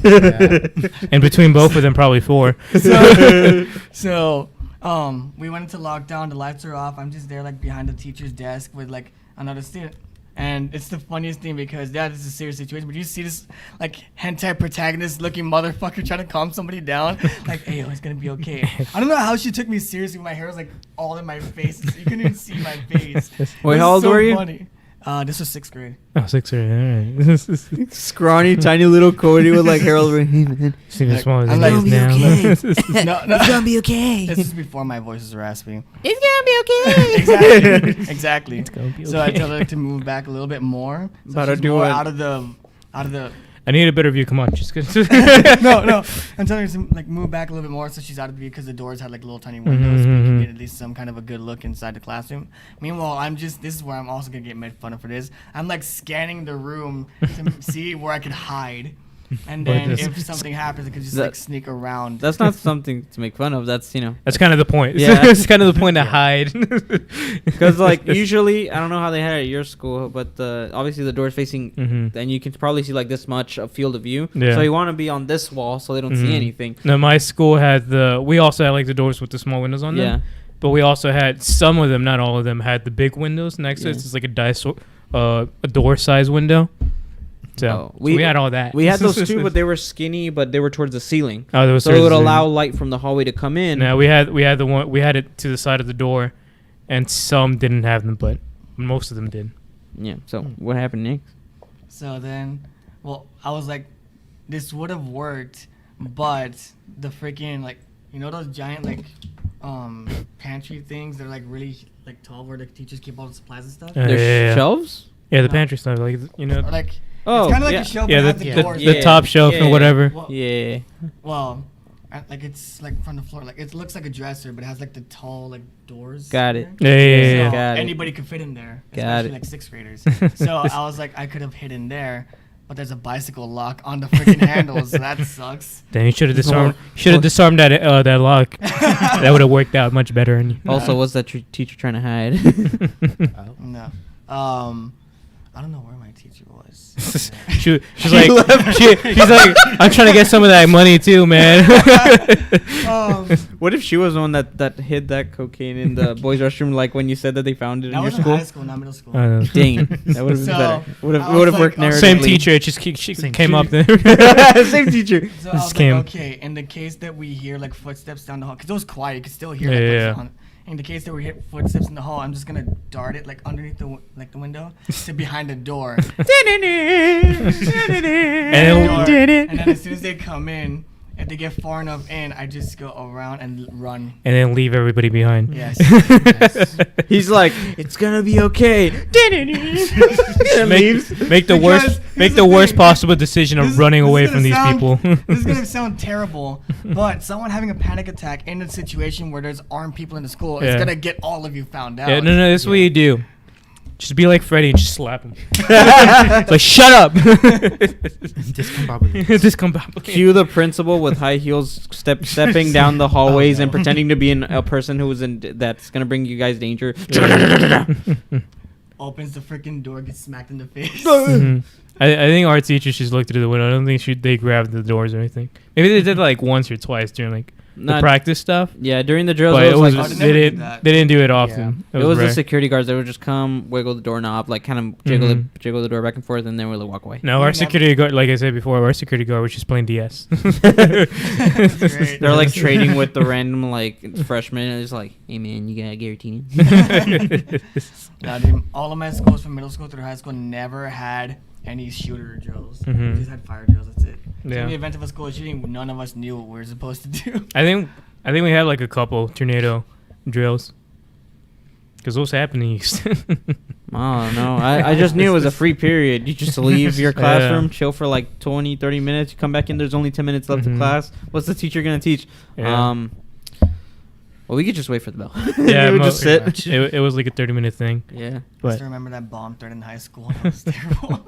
And between both of them, probably 4. So we went into lockdown. The lights are off. I'm just there like behind the teacher's desk with like another student. And it's the funniest thing because this is a serious situation. But you see this like hentai protagonist looking motherfucker trying to calm somebody down. Like, hey, yo, it's gonna be okay. I don't know how she took me seriously. My hair was like all in my face. You couldn't even see my face. Wait, how old were you? Funny. This was 6th grade. Oh, 6th grade. All right. Scrawny, tiny little Cody with like Harold. Man. Seeing as small as I'm he like, is now. No, It's gonna be okay. this is before my voice was raspy. It's gonna be okay. Exactly. It's gonna be So I okay. told her to move back a little bit more. So About to she's do more it. out of the. I need a better view. Come on, just No. I'm telling her to like move back a little bit more so she's out of the view because the doors had like little tiny windows. So we can get at least some kind of a good look inside the classroom. Meanwhile, this is where I'm also gonna get made fun of for this. I'm like scanning the room to see where I could hide. And then if something happens, I could just like sneak around. That's not something to make fun of. That's That's kind of the point. Yeah. It's kind of the point to hide. because like usually I don't know how they had it at your school, but obviously the door's facing, and you can probably see like this much of field of view. Yeah. So you want to be on this wall so they don't see anything. No, my school had we also had like the doors with the small windows on them. Yeah. But we also had some of them, not all of them, had the big windows next to it. It's like a door size window. So we had all that. We had those too, but they were skinny, but they were towards the ceiling. Oh, there was so it would allow light from the hallway to come in. No, we had it to the side of the door, and some didn't have them, but most of them did. Yeah. So what happened next? So then, I was like, this would have worked, but the freaking like, those giant like, pantry things that are like really like tall where the teachers keep all the supplies and stuff. Yeah. Shelves? Yeah, the pantry stuff, like Or like, Oh, it's kind of yeah. like a shelf. yeah, But it has the doors. the top shelf or whatever. Yeah. Well, like it's like from the floor. Like it looks like a dresser, but it has like the tall like doors. Got it. there. Yeah. So Got it. anybody could fit in there, Got especially it. like 6th graders. So I was like, I could have hidden there, but there's a bicycle lock on the freaking handles. So that sucks. Then you should have disarmed that that lock. That would have worked out much better. And Also, what's that teacher trying to hide? No. I don't know where my teacher was. she's like, she's like, I'm trying to get some of that money too, man. What if she was the one that hid that cocaine in the boys' restroom, like when you said that they found it That in your was in school? high school, not middle school. Dang it. That would have been So, better. Would I have was worked like, narratively. Same teacher. It just she Same came up there. Same teacher. So I was Scam. like, okay, in the case that we hear like footsteps down the hall, because it was quiet, you could still hear Yeah, like yeah. footsteps. In the case that we hear footsteps in the hall, I'm just gonna dart it like underneath the window to behind the door. And And then as soon as they come in, if they get far enough in, I just go around and run. And then leave everybody behind. Yes. He's like, it's gonna be okay. Make the Because here's the worst thing. possible decision of running away from these people. This is gonna sound terrible, but someone having a panic attack in a situation where there's armed people in the school is Yeah. gonna get all of you found out. Yeah, no, this is what you do. Just be like Freddy and just slap him. It's like, shut up. Discombobulated. Discombobulated. Cue the principal with high heels stepping down the hallways and pretending to be a person who is that's gonna bring you guys danger. Opens the freaking door, gets smacked in the face. Mhm. I think our teachers just looked through the window. I don't think they grabbed the doors or anything. Maybe they did like once or twice during like the Not- practice stuff. Yeah, during the drills, But it was Oh, like they they never did didn't that. they didn't do it often. it was the rare. security guards. They would just come, wiggle the doorknob, like kind of jiggle the door back and forth, and then we'll walk away. No, We our never- security guard, like I said before, our security guard was just playing DS. Great. They're like trading with the random like freshmen. And it's like, hey man, you gotta get your team. Nah, dude, all of my schools from middle school through high school never had any shooter drills. Mhm. We just had fire drills. That's it. So Yeah. in the event of a school shooting, none of us knew what we were supposed to do. I think we had like a couple tornado drills. Because those happen in Houston. Oh no, I just knew it was a free period. You just leave your classroom, chill for like 20, 30 minutes. You come back in, there's only 10 minutes left of Mhm. class. What's the teacher gonna teach? Yeah. Well, we could just wait for the bell. Yeah, we would just sit. It was like a 30-minute thing. Yeah. I But still remember that bomb threat in high school. That was terrible.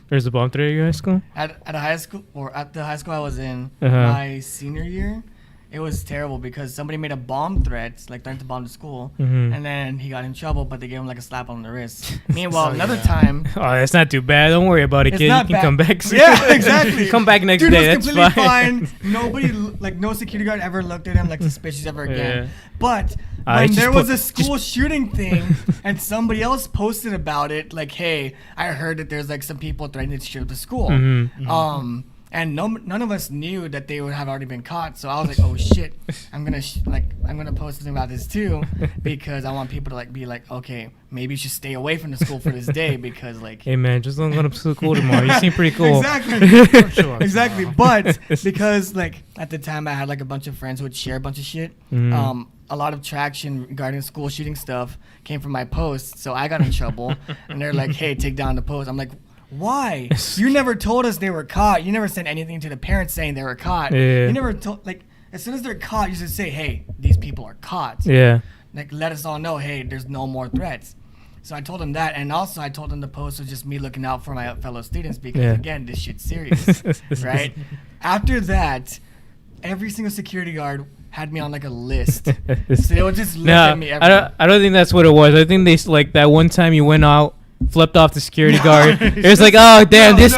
there's a bomb threat at your high school? at a high school, or at the high school I was in, Uh-huh. my senior year, it was terrible because somebody made a bomb threat, like threatened to bomb the school, Mhm. and then he got in trouble, but they gave him like a slap on the wrist. Meanwhile, So, another yeah. time. Oh, that's not too bad. Don't worry about it, It's kid. You not can bad. come back soon. Yeah, exactly. Come back next Dude day. was That's completely fine. Nobody, like, no security guard ever looked at him like suspicious ever again. Yeah. But I when just there was put- a school shooting thing and somebody else posted about it, like, hey, I heard that there's like some people threatening to shoot up the school. Mhm. And none of us knew that they would have already been caught. So I was like, oh shit, I'm gonna post something about this too, because I want people to like be like, okay, maybe you should stay away from the school for this day because like. Hey, man, just don't go to school tomorrow. You seem pretty cool. Exactly. Sure. Exactly. But because like at the time I had like a bunch of friends who would share a bunch of shit. Mhm. A lot of traction regarding school shooting stuff came from my posts, so I got in trouble. And they're like, "Hey, take down the post." I'm like, "Why? You never told us they were caught. You never sent anything to the parents saying they were caught. Yeah. You never told like as soon as they're caught, you should say, "Hey, these people are caught." Yeah. Like let us all know, "Hey, there's no more threats." So I told them that, and also I told them the post was just me looking out for my fellow students because Yeah. again, this shit's serious, right? After that, every single security guard had me on like a list, so they would just look No, at me. Every I don't think that's what it was. I think they like that one time you went out, flipped off the security guard. It was like, oh damn, this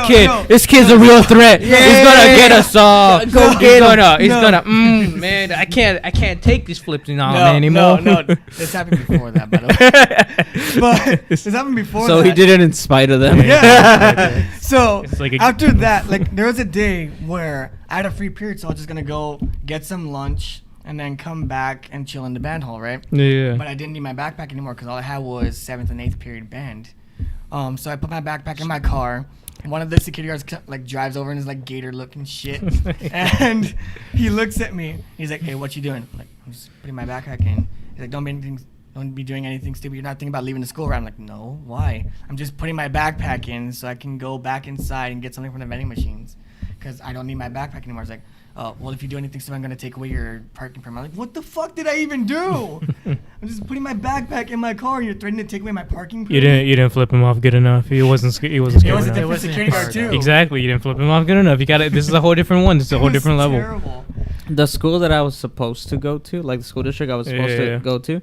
kid's a real threat. He's gonna get us all. Go get him. He's gonna. Man, I can't take this flipping on no, anymore. no, this happened before that, by the way. But this happened before. So that. he did it in spite of them. Yeah. So It's like a- after that, like there was a day where I had a free period, so I was just gonna go get some lunch and then come back and chill in the band hall, right? Yeah. But I didn't need my backpack anymore because all I had was 7th and 8th period band. So I put my backpack in my car. One of the security guards like drives over and is like gator looking shit, and he looks at me. He's like, "Hey, what you doing?" I'm like, "I'm just putting my backpack in." He's like, "Don't be doing anything stupid. You're not thinking about leaving the school, right?" I'm like, "No, why? I'm just putting my backpack in so I can go back inside and get something from the vending machines, because I don't need my backpack anymore." He's like, "Oh, well, if you do anything stupid, I'm gonna take away your parking permit." I'm like, "What the fuck did I even do? I'm just putting my backpack in my car, and you're threatening to take away my parking permit." You didn't flip him off good enough. He wasn't scared It was a enough. different wasn't security guard hard, too. though. Exactly, you didn't flip him off good enough. You got it. This is a whole different one. This is a It whole was different level. terrible. The school that I was supposed to go to, like the school district I was supposed Yeah. to go to,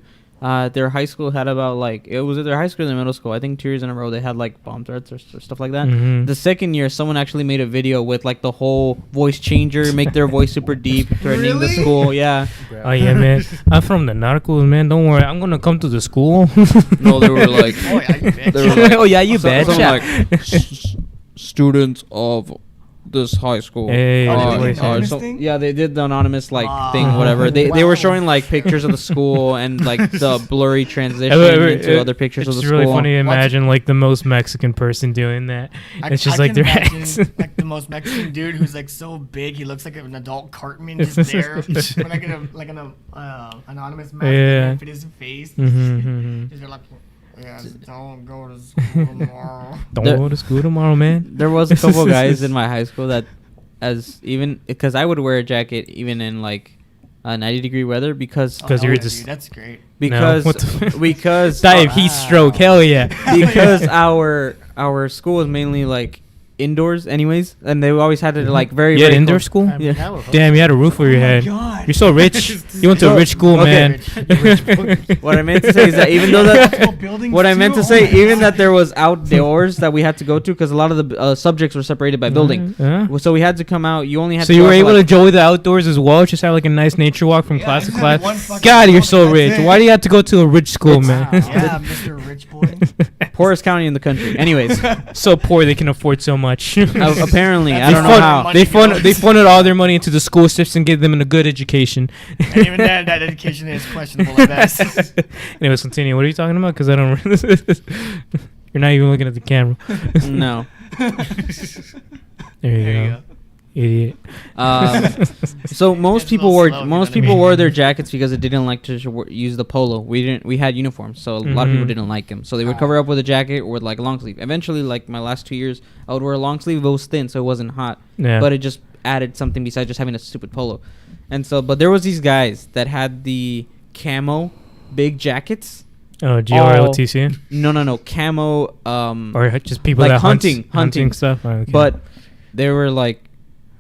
their high school had about like it was either high school or the middle school. I think 2 years in a row they had like bomb threats or stuff like that. Mhm. The second year, someone actually made a video with like the whole voice changer, make their voice super deep, threatening the Really? school. Yeah. Oh yeah, man. I'm from the Narcos, man. Don't worry. I'm gonna come to the school. No, they were like, Oh yeah, you bitch. they were like, oh yeah, you something bad. like students of this high school. Hey, Oh, oh, they did so- anonymous thing? Yeah, they did the anonymous like Ah. thing, whatever. They were Wow. showing like pictures of the school and like the blurry transition into other pictures of it's the school. really funny to Watch- imagine like the most Mexican person doing that. It's just like can their imagine, accent. like the most Mexican dude who's like so big he looks like an adult Cartman just there, with like an anonymous mask Yeah. that fit his face. Mm-hmm. He's like, yes, don't go to school tomorrow. Don't There- go to school tomorrow, man. There was a couple guys in my high school that, as even because I would wear a jacket even in like 90-degree weather because Oh, 'Cause you're yeah, just- dude, that's great. because what the- because Dive heat stroke, hell yeah. because our school was mainly like indoors anyways, and they always had to like very You had very indoor close- school? I mean, Yeah. I would hope Damn, you had a roof over your Oh my head. God. You're so rich. You went to a So- rich school, okay. man. What I meant to say is that even though that Multiple buildings what I meant too? to Oh say my even God. that there was outdoors that we had to go to because a lot of the subjects were separated by building. Uh-huh. So we had to come out. You only had So to you go were out for, able to like, enjoy the outdoors as well? Just have like a nice nature walk from Yeah, class to just have class? one fucking God, you're so building, rich. that's Why it. do you have to go to a rich school, man? Yeah, Mr. Rich Boy. poorest county in the country. Anyways, So poor they can afford so much. apparently I They don't know fund- how. money goes. They funded all their money into the school system, gave them a good education. And even that education is questionable at best. Anyways, continue. What are you talking about? Because I don't. You're not even looking at the camera. No. There you go. Idiot. So most It's a people little wore slow, if you know most what I people mean. wore their jackets because they didn't like to use the polo. We had uniforms, so a lot of people Mhm. didn't like them. So they would cover up with a jacket or with like a long sleeve. Eventually, like my last 2 years, I would wear a long sleeve. It was thin, so it wasn't hot. Yeah. But it just added something besides just having a stupid polo. And so, but there was these guys that had the camo big jackets. Oh, GRLTC? No, camo. Or just people like that hunting stuff? Oh, okay. But they were like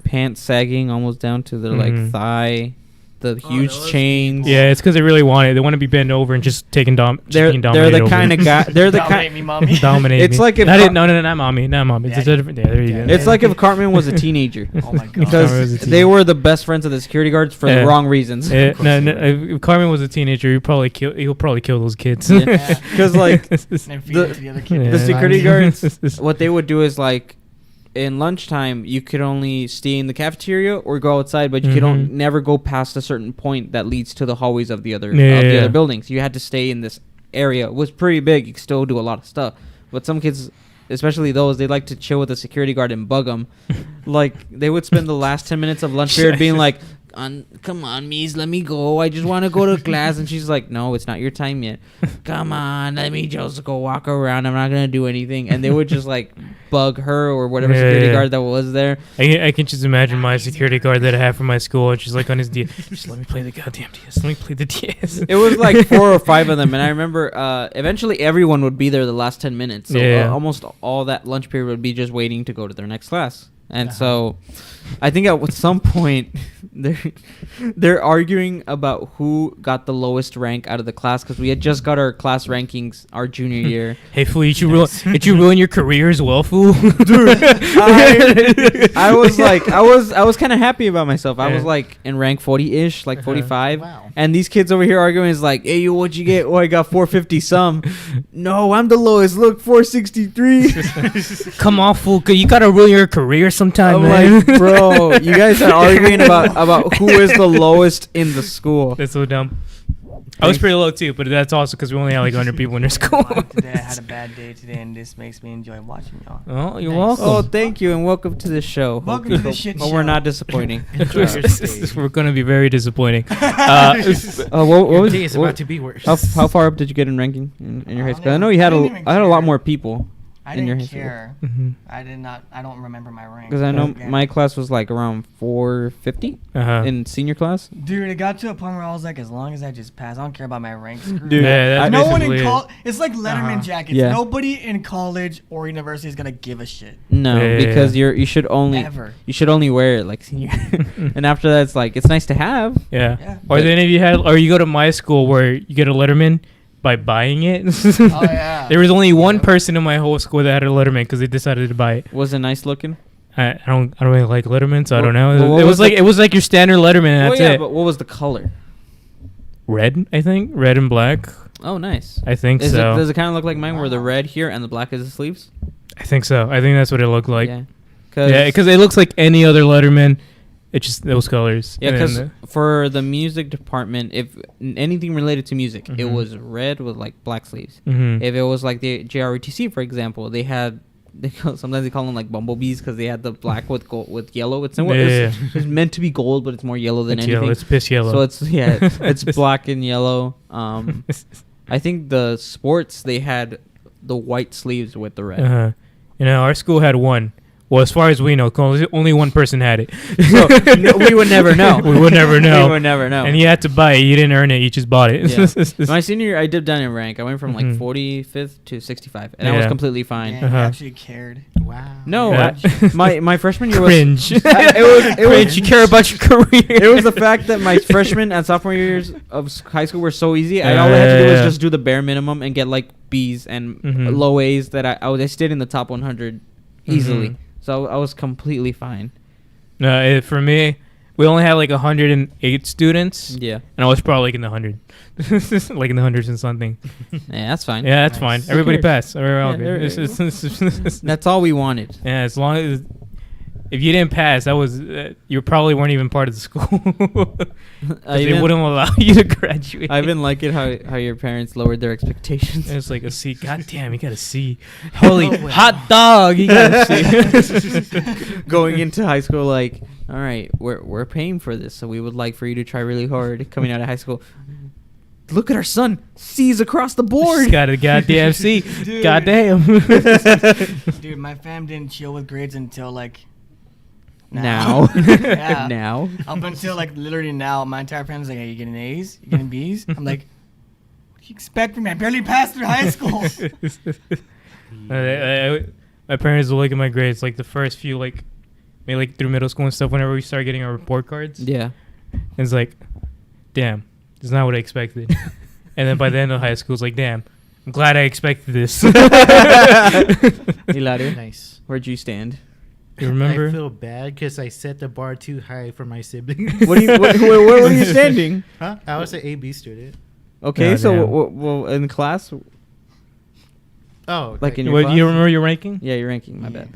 pants sagging almost down to their like Mhm. thigh, the huge those chains. yeah, it's because they really want it. They want to be bent over and just taking They're the kind of guy. They're the Dominate kind. me, mommy. dominate. It's me. like if not, Car- not mommy, not mommy. It's Daddy. a different. Yeah, there you go. Daddy. It's like if Cartman was a teenager. Oh my God. Because Cartman was a they were the best friends of the security guards for Yeah. the wrong reasons. No, if Carmen was a teenager, he'll probably kill those kids. Yeah. Because like And then feed it to the other kid. the Yeah. security guards, what they would do is like, in lunchtime you could only stay in the cafeteria or go outside, but you could Mhm. never go past a certain point that leads to the hallways of the other Yeah. other buildings. You had to stay in this area. It was pretty big. You could still do a lot of stuff, but some kids, especially those, they like to chill with the security guard and bug them. Like they would spend the last 10 minutes of lunch period being like, come on, Mies, let me go. I just want to go to class. And she's like, no, it's not your time yet. Come on, let me just go walk around. I'm not going to do anything. And they would just like bug her or whatever security Yeah. guard that was there. I can just imagine my security guard that I have for my school, and she's like on his DS. Just let me play the goddamn DS. Let me play the DS. It was like 4 or 5 of them. And I remember eventually everyone would be there the last 10 minutes. So Yeah. almost all that lunch period would be just waiting to go to their next class. And so I think at some point they're arguing about who got the lowest rank out of the class because we had just got our class rankings our junior year. Hey fool, did you ruin your career as well, fool? I was like, I was kind of happy about myself. I was Yeah. like in rank 40-ish, like Uh-huh. 45. Wow. And these kids over here arguing is like, hey, you, what'd you get? Oh, I got 450 some. No, I'm the lowest. Look, 463. Come on, fool. You gotta ruin your career sometime, I'm man. like, bro, you guys are arguing about who is the lowest in the school. That's so dumb. I was pretty low too, but that's also because we only had like 100 people in our school. Today I had a bad day today, and this makes me enjoy watching y'all. Oh, you're Nice. welcome. Oh, thank you, and welcome to the show. Welcome to the Hope- shit hope we're show. not disappointing. We're gonna be very disappointing. What Your was day is what- about to be worse. how far up did you get in ranking in your high I school? I don't know even- you had I a didn't even I had a lot care. more people I in your didn't history. care. Mhm. I don't remember my rank. Because I know Yeah. my class was like around 450 Uh-huh. in senior class. Dude, it got to a point where I was like, as long as I just pass, I don't care about my rank. Screw Dude, that. Yeah, that's No one in basically it. college. It's like Letterman Uh-huh. jackets. Yeah. Nobody in college or university is gonna give a shit. No, Yeah, yeah, because yeah. you should only Ever. you should only wear it like senior, and after that it's like it's nice to have. Yeah. Yeah. Or then if you had, or you go to my school where you get a Letterman by buying it. Oh yeah. There was only one person in my whole school that had a Letterman because they decided to buy it. Was it nice looking? I don't really like Letterman, so I don't Well, know. what It was was like the- it was like your standard Letterman, and Oh that's yeah, it. but what was the color? Red, I think, red and black. Oh, nice. I think Is so. it, does it kind of look like mine, where the Wow. red here and the black is the sleeves? I think so. I think that's what it looked like. Yeah. Because it looks like any other Letterman. It's just those colors. Yeah, And because then for the music department, if anything related to music, it Mhm. was red with like black sleeves. Mhm. If it was like the JROTC, for example, sometimes they call them like bumblebees because they had the black with gold, with yellow. It's it's meant to be gold, but it's more yellow than It's anything. yellow. It's piss yellow. So it's black and yellow. I think the sports they had the white sleeves with the red. Uh-huh. Our school had one. Well, as far as we know, only one person had it. So we would never know. We would never know. We would never know. And you had to buy it. You didn't earn it. You just bought it. Yeah. My senior year, I dipped down in rank. I went from like Mhm. 45th to 65, and I was Yeah. completely fine. Damn, Uh-huh. you actually cared. Wow. No, Yeah. my freshman year was Cringe. it was Cringe. You care about your career. it was the fact that my freshman and sophomore years of high school were so easy. All I had to do was Yeah. just do the bare minimum and get like B's and Mhm. low A's that I stayed in the top 100 easily. Mhm. So I was completely fine. No, for me, we only had like 108 students, Yeah, and I was probably like in the 100, like in the hundreds and something. yeah, that's fine. Yeah, that's Nice. fine. Everybody Who cares? passed. We're all Yeah, good. there- That's all we wanted. Yeah, as long as if you didn't pass, that was you probably weren't even part of the school. 'Cause they wouldn't allow you to graduate. I even like it how your parents lowered their expectations. It's like a C. God damn, you got a C. Holy Oh, wow. hot dog, you got a C. Going into high school, like, all right, we're paying for this, so we would like for you to try really hard coming out of high school. Look at our son, C's across the board. He's got a goddamn C. Dude. Goddamn. Dude, my fam didn't chill with grades until like Now, Yeah. now, Up until like literally now, my entire family's like, "Hey, you getting A's? You getting B's?" I'm like, "What do you expect from me? I barely passed through high school." My parents will look at my grades like the first few, like maybe like through middle school and stuff. Whenever we start getting our report cards, yeah. it's like, damn, this is not what I expected. And then by the end of high school, it's like, damn, I'm glad I expected this. Hilario, Nice. where'd you stand? You remember? I feel bad because I set the bar too high for my siblings. Where were you standing? Huh? I was an AB student. Okay, God so damn. well, in class, Oh, like in your What, class? you remember your ranking? Yeah, your ranking. My bad.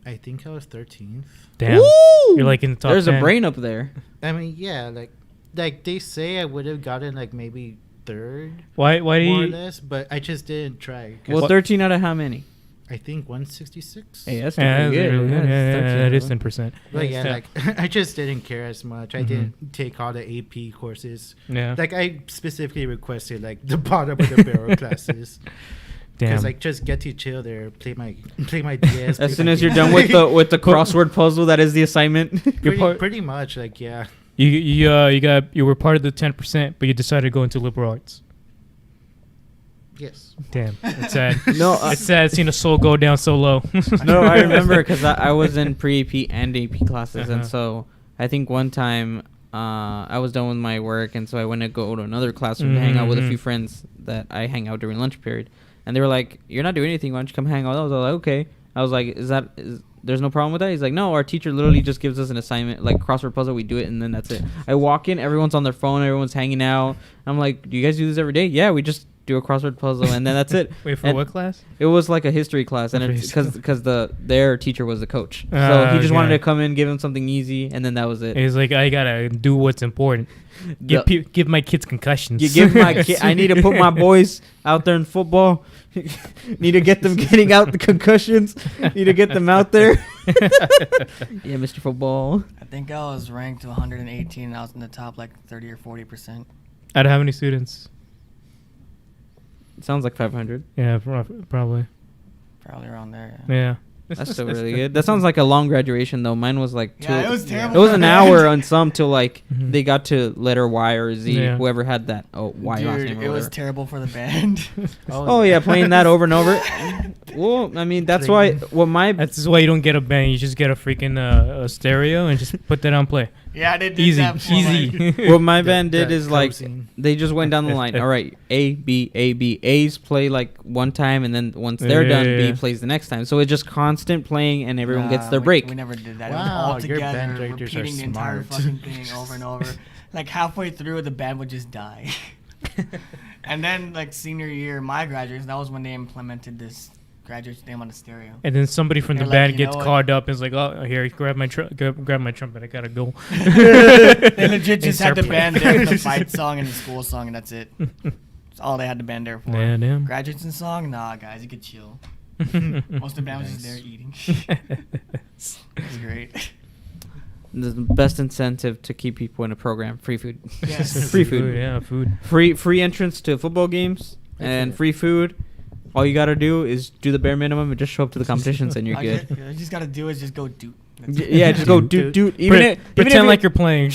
I think I was 13th. Damn, Woo! you're like in the top. There's 10. a brain up there. I mean, yeah, like they say I would have gotten like maybe third, Why do more or you? less, but I just didn't try. 'Cause Well, 13 out of how many? I think 166. Hey, that's Yeah, pretty that's good. really good. That's Yeah, 13 that is out of 10%. But yeah, Yeah. like I just didn't care as much. I Mhm. didn't take all the AP courses. Yeah. Like I specifically requested like the bottom of the barrel classes. Damn. Because like just get to chill there, play my DS. As soon as you're done with the crossword puzzle, that is the assignment. pretty much like yeah. you were part of the 10%, but you decided to go into liberal arts. Yes. Damn, it's sad. No, It's sad seeing a soul go down so low. No, I remember because I was in pre-AP and AP classes, and Uh-huh. so I think one time I was done with my work, and so I went to go to another classroom to hang out with a Mhm. few friends that I hang out during lunch period, and they were like, "You're not doing anything. Why don't you come hang out?" I was like, "Okay." I was like, there's no problem with that?" He's like, "No, our teacher literally just gives us an assignment, like crossword puzzle. We do it, and then that's it." I walk in, everyone's on their phone, everyone's hanging out. I'm like, "Do you guys do this every day?" "Yeah, we just do a crossword puzzle, and then that's it." Wait, for And what class? It was like a history class, and History it's because their teacher was the coach, so Ah, he just wanted okay. to come in, give him something easy, and then that was it. He's like, I gotta do what's important. Give my kids concussions. You give my kid. I need to put my boys out there in football. Need to get them getting out the concussions. Need to get them out there. Yeah, Mr. Football. I think I was ranked to 118. And I was in the top like 30 or 40%. Out of how many students? It sounds like 500. Yeah, probably. Probably around there. Yeah. That's still really good. That sounds like a long graduation though. Mine was like Yeah, it was terrible. It was for an me. hour on some till like Mhm. they got to letter Y or Z. Yeah. Whoever had that Y last Dude, name or it was whatever. terrible for the band. Oh yeah, playing that over and over. Well, I mean that's why. What my That's why you don't get a band. You just get a freaking a stereo and just put that on play. Yeah, they did Easy, that for like- easy. what my The- band did the is like closing. they just went down the line. All right, A B A B. A's play like one time, and then once they're done, Yeah. B plays the next time. So it's just constant playing, and everyone gets Nah, their we- break. We never did that. Wow, It was all your together, band directors are repeating the entire smart. fucking thing over and over. Like halfway through, the band would just die. And then like senior year, my graduation, that was when they implemented this graduate's name on the stereo. And then somebody from the They're like, band "You gets know what?" called up and is like, "Oh, here, grab my trumpet. I gotta go." They legit just had start the playing. band there for the fight song and the school song, and that's it. That's all they had the band there for. Yeah, damn. Graduates and song, nah, guys, you could chill. Most of the band was just there eating. It's great. The best incentive to keep people in a program: free food. Yes. Free food. Yeah, food. Free entrance to football games and free food. All you gotta do is do the bare minimum and just show up to the competitions, and you're All good. you just gotta do is just go do. Yeah, just go dude. Pretend like you're playing.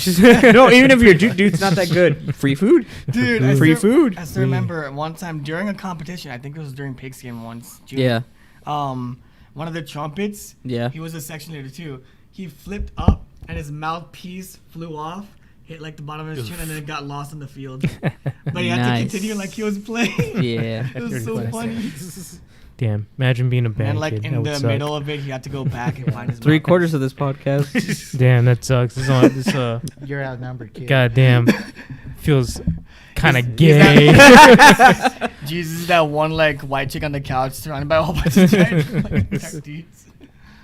No, even if your dude's not that good. Free food. Dude, I Free still- food. I still remember one time during a competition, I think it was during Pigs game once. Yeah. One of the trumpets, Yeah. he was a section leader too. He flipped up and his mouthpiece flew off, hit like the bottom of his chin, and then it got lost in the field. But he had to Nice. continue like he was playing. Yeah. It was so funny. Damn, imagine being a band And like kid. in That would the suck. middle of it, he had to go back and find his 3/4 of this podcast. Damn, that sucks. This You're outnumbered, kid. goddamn feels kind of Is gay. Jesus, that one like white chick on the couch surrounded by a whole bunch of like, tech dudes.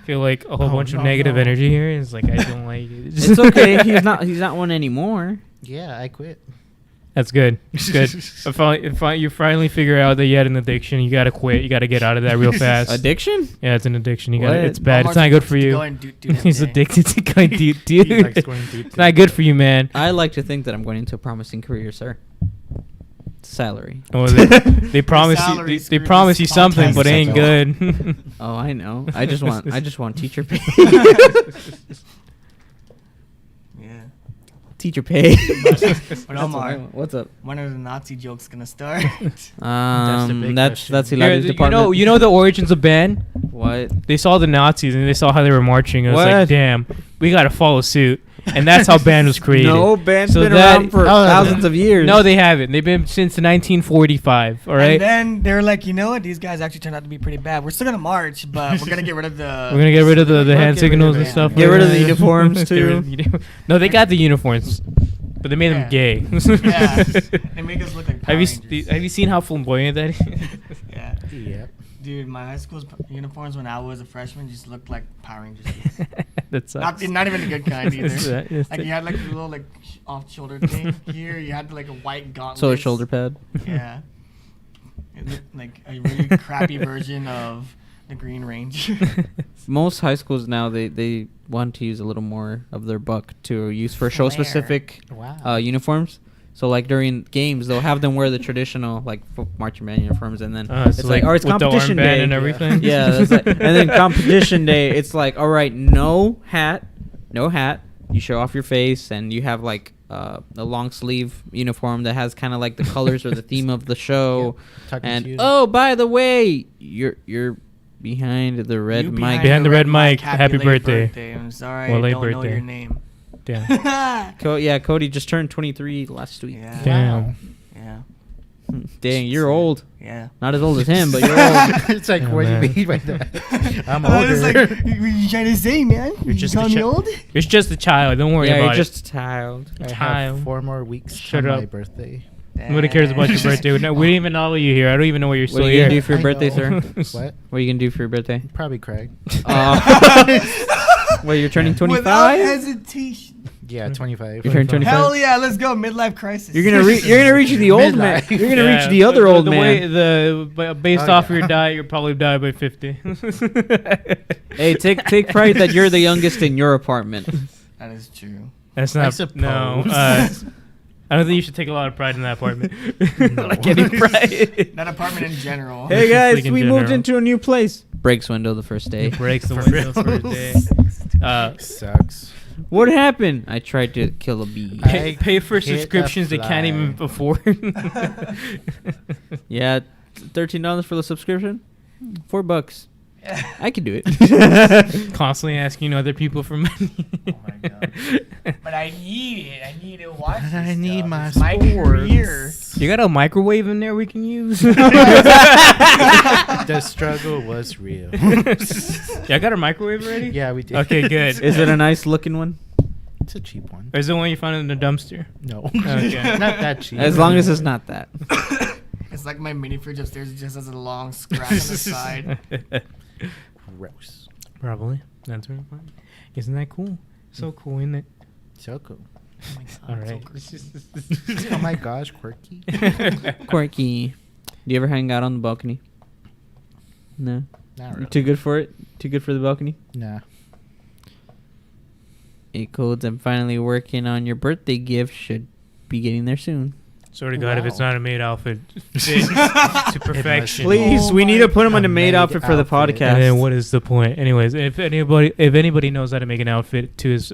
Feel like a whole Oh, bunch of no, negative no. energy here. It's like I don't like it. It's okay. He's not one anymore. Yeah, I quit. That's good. It's good. If you finally figure out that you had an addiction, you gotta quit. You gotta get out of that real fast. Addiction? Yeah, it's an addiction. You got What? It's bad. It's Walmart's not good for addicted to you. going do that He's day. addicted to going dude. He likes going deep. It's not good for you, man. I like to think that I'm going into a promising career, sir. Salary. Oh, they promise you. salary They screwed promise this you something, but it ain't podcast good. Oh, I know. I just want teacher pay. Yeah. Teacher pay. But That's what I Omar, want. What's up? when are the Nazi jokes gonna start? the big That's question. Hilario's department. You know the origins of band. What? They saw the Nazis and they saw how they were marching. And it's like, What? damn, we gotta follow suit. And that's how band was created. No, band's So been that- around for Oh, thousands of years. No, they haven't. They've been since 1945. All right. And then they were like, you know what? These guys actually turned out to be pretty bad. We're still gonna march, but we're gonna get rid of the. We're gonna get rid of the We're hand gonna get rid signals of and it. stuff. Get rid of the Yeah. uniforms, Get rid too. of the no, they got the uniforms, but they made them gay. Yeah. They make us look like Power Rangers. Have you seen how flamboyant that is? Yeah. Yep. Dude, my high school's uniforms when I was a freshman just looked like Power Rangers. That sucks. Not even a good kind It's either. that- it's Like that- you had like a little like off shoulder thing here. You had like a white gauntlet. So a shoulder pad. Yeah. It looked like a really crappy version of the Green Ranger. Most high schools now they want to use a little more of their buck to use for show specific Wow. uniforms. So like during games they'll have them wear the traditional like marching band uniforms, and then So it's like, oh, it's with the competition armband day and everything. Yeah, that's like, and then competition day it's like, all right, no hat. You show off your face, and you have like a long sleeve uniform that has kind of like the colors or the theme of the show. Tuck And shoes. oh, by the way, you're behind the red You mic. Behind the red mic, happy late birthday. I'm sorry, Well, I late don't know birthday. your name. Damn. Cody just turned 23 last week. Yeah. Damn. Yeah. Dang, you're old. Yeah. Not as old as him, but you're old. It's like, Oh, what do man. you mean by that? I'm I was older. like, what are you trying to say, man? You're just call a me chi- old? It's just a child. Don't worry Yeah, about you're it. just a child. I Child. have 4 more weeks Shut to my up. birthday. Nobody cares about your birthday. We don't even know you here. I don't even know why you're What still are you here. gonna do for your I birthday, know. sir? What? What are you gonna do for your birthday? Probably cry. Well, you're turning Without 25. hesitation. Yeah, 25. You turn 25. Hell yeah, let's go. Midlife crisis. You're gonna reach the old man. Midlife. You're gonna reach the other old man. Based Oh, off yeah. your diet, you'll probably die by 50. Hey, take pride that you're the youngest in your apartment. That is true. That's I not. suppose. No. I don't think you should take a lot of pride in that apartment. Like any pride. That apartment in general. Hey guys, Like in we moved general. into a new place. Breaks window the first day. Breaks the For window real. for a day. Sucks. What happened? I tried to kill a bee. Pay for hit a subscriptions they can't even fly. afford. Yeah, $13 for the subscription. $4. I can do it. Constantly asking other people for money. Oh my god. But I need it. I need to watch this I need stuff. my It's my sports. career. You got a microwave in there we can use? The struggle was real. Yeah, I got a microwave already? Yeah, we did. Okay, good. Is it a nice looking one? It's a cheap one. Or is it one you found in the dumpster? No. Okay. Not that cheap. As long as it's not that. It's like my mini fridge upstairs just has a long scratch on the side. Gross. Probably. That's very fun. Isn't that cool? So cool, isn't it? So cool. Oh my God, All so right. creepy. Oh my gosh, quirky. Quirky. Do you ever hang out on the balcony? No. Not really. Too good for it? Too good for the balcony? Nah. Hey, Codes, I'm finally working on your birthday gift. Should be getting there soon. Swear to God, if it's Wow. not a maid outfit, fit to perfection. Please, Oh we need to my put him on God. a maid Maid outfit for the outfit. podcast. And then what is the point? Anyways, if anybody knows how to make an outfit to his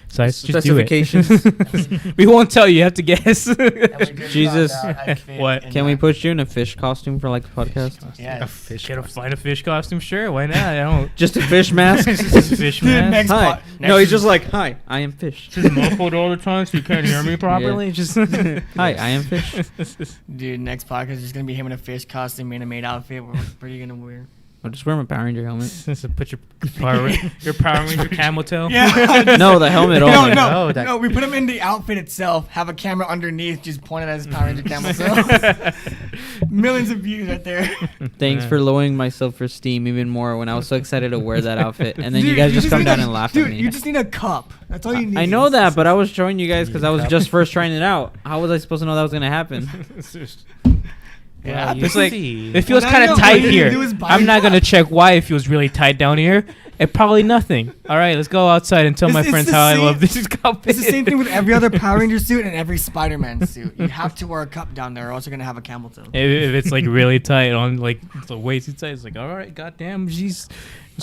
size, just do it. Specifications. We won't tell you. You have to guess. And we just Jesus. found out I fit What? in Can we that. put you in a fish costume for like the podcast? Yes. A fish. Get a costume. find a fish costume, sure. Why not? I don't. Just a fish mask? Fish Dude, man. next Hi. po- No, next- he's just like, hi, I am fish. Just muffled all the time so you can't hear me properly. Just Hi, I am fish. Dude, next podcast is just gonna be him in a fish costume in a maid outfit. What are you gonna wear? I'll just wear my Power Ranger helmet. So put your Power Ranger camel tail. Yeah. No, the helmet No, only. no, No, that- no. We put him in the outfit itself. Have a camera underneath, just pointed at his Power Ranger camel. So millions of views right there. Thanks Yeah. for lowering my self-esteem even more when I was so excited to wear that outfit. And then you Dude, guys just come need down a- and laugh dude, at me. you just need a cup. That's all you need. I know that, but I was showing you guys because I was Cup. just first trying it out. How was I supposed to know that was going to happen? Yeah, It's like see. it feels Well, now kind you of know tight what you here. do is buy I'm not a gonna cup. check why it feels really tight down here. It probably nothing. All right, let's go outside and tell my It's friends the how I same- love this cup. It's the same thing with every other Power Ranger suit and every Spider-Man suit. You have to wear a cup down there, or else you're gonna have a camel toe. If it's like really tight on like the way too tight, it's like all right, goddamn, jeez.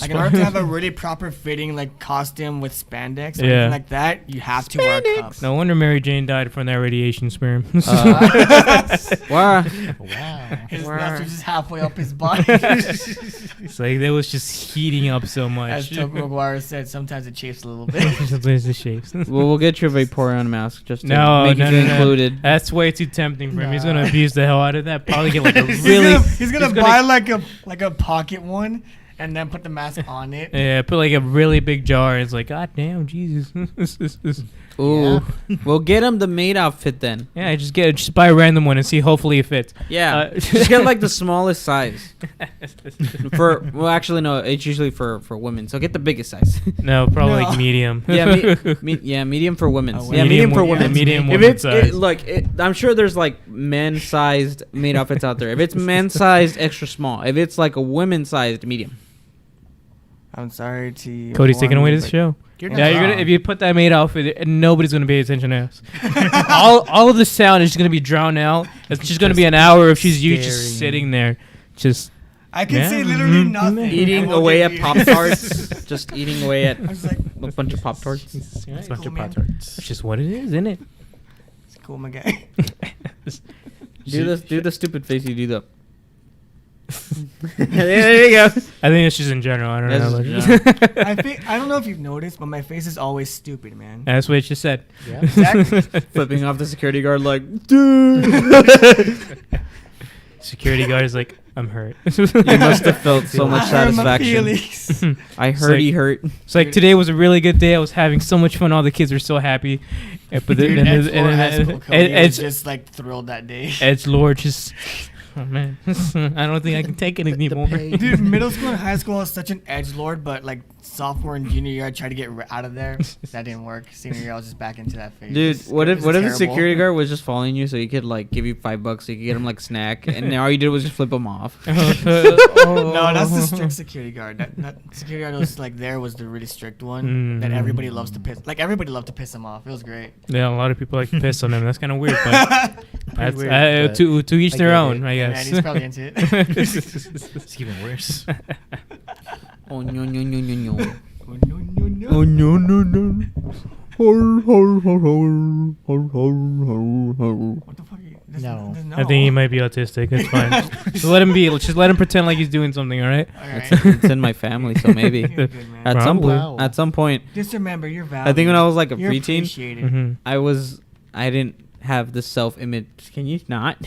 Like in order to have a really proper fitting like costume with spandex or Yeah. anything like that, you have to wear a cup. No wonder Mary Jane died from that radiation sperm. Wow. Wow. His Wow. nuts are just halfway up his body. It's like that was just heating up so As much. Toku Maguire said, sometimes it chafes a little bit. Sometimes the shapes. Well, we'll get you a Vaporeon mask just to No, make no, you feel no, no. included. That's way too tempting for him. He's Nah. gonna abuse the hell out of that. Probably get like a He's really. he's gonna buy like a pocket one and then put the mask on it. Yeah, put like a really big jar. And it's like, God damn, Jesus. Ooh. We'll get him the maid outfit then. Yeah, just buy a random one and see. Hopefully it fits. Yeah. Uh, Just get like the smallest size. Well, actually, no. It's usually for women. So get the biggest size. No, probably No. like medium. Yeah, medium for women. Oh, Yeah, medium medium for one- women. medium If woman it's size. I'm sure there's like men-sized maid outfits out there. If it's men-sized, extra small. If it's like a women-sized, medium. I'm sorry to Cody's taking inform away you, this but- show. You're Yeah, not you're gonna wrong. if you put that maid outfit, nobody's gonna pay attention to us. all of the sound is just gonna be drowned out. It's just gonna be an hour of she's you just staring. sitting there, just I can Yeah. say literally Mhm. nothing. Eating and we'll away get at you- Pop-Tarts. Just eating away at I was like, a bunch of Pop-Tarts. it's It's a bunch Cool, of man. Pop-Tarts. just what it is, isn't it? it's cool, my guy. Do the stupid face you do though. There you go. I think it's just in general. I don't That's know. just I don't know if you've noticed, but my face is always stupid, man. That's what it just said. Yeah. Exactly. Flipping off the security guard like, dude. Security guard is like, I'm hurt. You must have felt so much I hurt my satisfaction. feelings. I It's heard like- he hurt. It's like today was a really good day. I was having so much fun. All the kids were so happy. But then, Dude, and Ed's then- Lord and High then- School Cody was Ed's just like thrilled that day. Ed's Lord just. Oh man, I don't think I can take it anymore. pain. Dude, middle school and high school is such an edgelord, but like sophomore and junior year, I tried to get out of there. That didn't work. Senior year, I was just back into that phase. Dude, what It if was the terrible. security guard was just following you so he could like give you $5 so you could get him like snack and then all you did was just flip him off? No, that's the strict security guard. That security guard was like there was the really strict one that everybody loves to piss. Like everybody loved to piss him off. It was great. Yeah, a lot of people like to piss on him. That's kind of weird, but that's weird, but to each I their get own, it. I Yeah, guess. and he's probably into it. It's even worse. Oh no no no no no. Oh, no, no, no. Oh no no no. Ho, ho, ho, ho, ho, ho, ho, ho. What the fuck? There's No. there's I think he might be autistic. It's fine. Just let him be. Just let him pretend like he's doing something. All right. All right. It's in my family, so maybe. You're good, man. At some Probably. point, at some point, Just remember, you're valued. I think when I was like a You're preteen, appreciated. Mm-hmm. I didn't have the self-image. Can you not?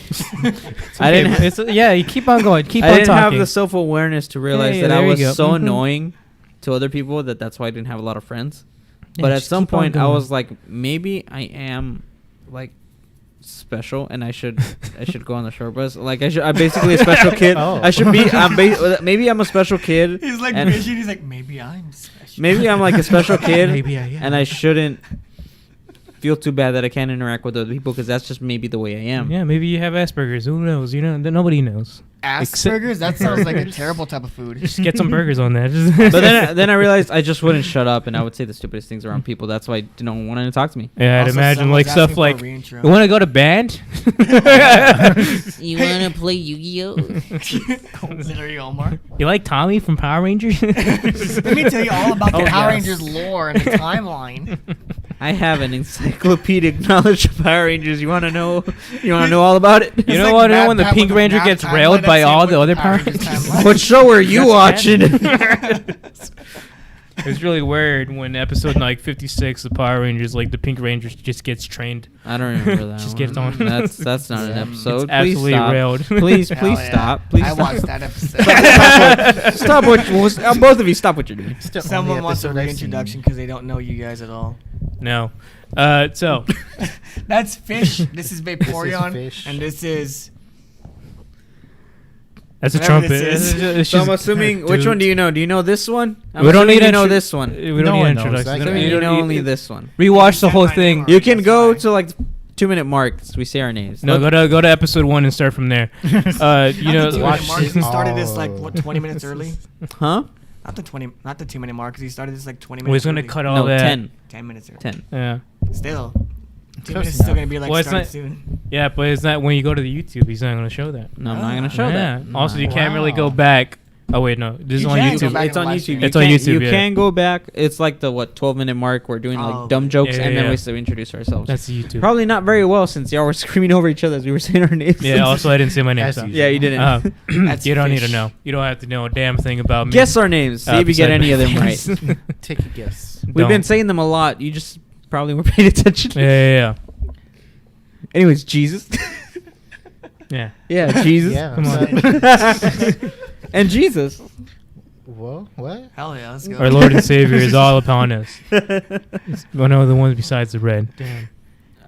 I didn't. Yeah, you keep on going. Keep I on didn't talking. have the self-awareness to realize yeah, that I there you was go. so Mhm. annoying to other people that's why I didn't have a lot of friends. Yeah, But at just some keep on point, I going. was like, maybe I am like special and I should go on the short bus. Like I'm basically a special kid. Oh. I should be. Maybe I'm a special kid. He's like and vision. He's like, maybe I'm special. maybe I'm like a special kid. Maybe I am. And I shouldn't feel too bad that I can't interact with other people because that's just maybe the way I am. Yeah, maybe you have Asperger's. Who knows? You know, nobody knows. Asperger's? That sounds like a terrible type of food. Just get some burgers on that. But then I realized I just wouldn't shut up and I would say the stupidest things around people. That's why I didn't want to talk to me. Yeah, I'd Also, imagine like someone's stuff asking like, for a reintro. you want to go to band? You want to play Yu-Gi-Oh? Literally, Omar. You like Tommy from Power Rangers? Let me tell you all about the Oh, Power yes. Rangers lore and the timeline. I have an encyclopedic knowledge of Power Rangers. You want to know? You want to know all about it? You It's know like what? Mad When the Pat Pink with the Ranger map gets timeline, railed by that's all it the with other the Power Rangers Rangers. timeline. What show are you watching? It's really weird when episode like 56, the Power Rangers, like the Pink Ranger, just gets trained. I don't remember that. Just one. gets on. That's not an Yeah. episode. It's absolutely Please stop. railed. Please Hell yeah. stop. Please I stop. watched that episode. Stop what both of you stop what you're doing. It's the Someone only wants a episode I've reintroduction seen. because they don't know you guys at all. No. So That's Fish. This is Vaporeon. Fish. And this is... that's a Whatever trumpet. this is. So I'm assuming which Dude. one do you know? Do you know this one? I'm We don't assuming need you know intro- this one. We don't No need one an knows. introduction. Like, Assuming you know only this one. Rewatch the whole Send my thing. name You can That's go fine. to like 2-minute marks. We say our names. No, Look- go to episode 1 and start from there. You Not know, the 2-minute watch mark, 'cause he it. started this like, Oh. what, 20 minutes early? Huh? Not the 2-minute mark, because he started this like 20 minutes well, he's gonna early. cut all No, that. 10. 10 minutes early. 10. Yeah, Still. 2 Close minutes is still enough. going to be like Well, it's starting not- soon. yeah, but it's not when you go to the YouTube. He's not gonna show that. No, I'm not gonna Ah. show Yeah. that. Also, you can't really go Wow. back. Oh wait, no, this is You on can go YouTube. back It's and on live YouTube. stream. It's on can't- YouTube, You yeah. can go back. It's like the 12-minute mark. We're doing Oh, like dumb okay. jokes, Yeah, and then yeah. we still introduce ourselves. That's the YouTube. Probably not very well since y'all were screaming over each other as we were saying our names. Yeah. Also, I didn't say my name. As So. usual. Yeah, you didn't. That's You don't need to Fish. know. You don't have to know a damn thing about me. Guess our names. See if you get beside any of them my right. face. Take a guess. We've been Don't. saying them a lot. You just probably weren't paying attention. Yeah. Anyways, Jesus. Yeah. Yeah, Jesus. Yeah. Come so- And Jesus. Whoa, what? Hell yeah, let's go. Our Lord and Savior is all upon us. One of the ones besides the red. Damn.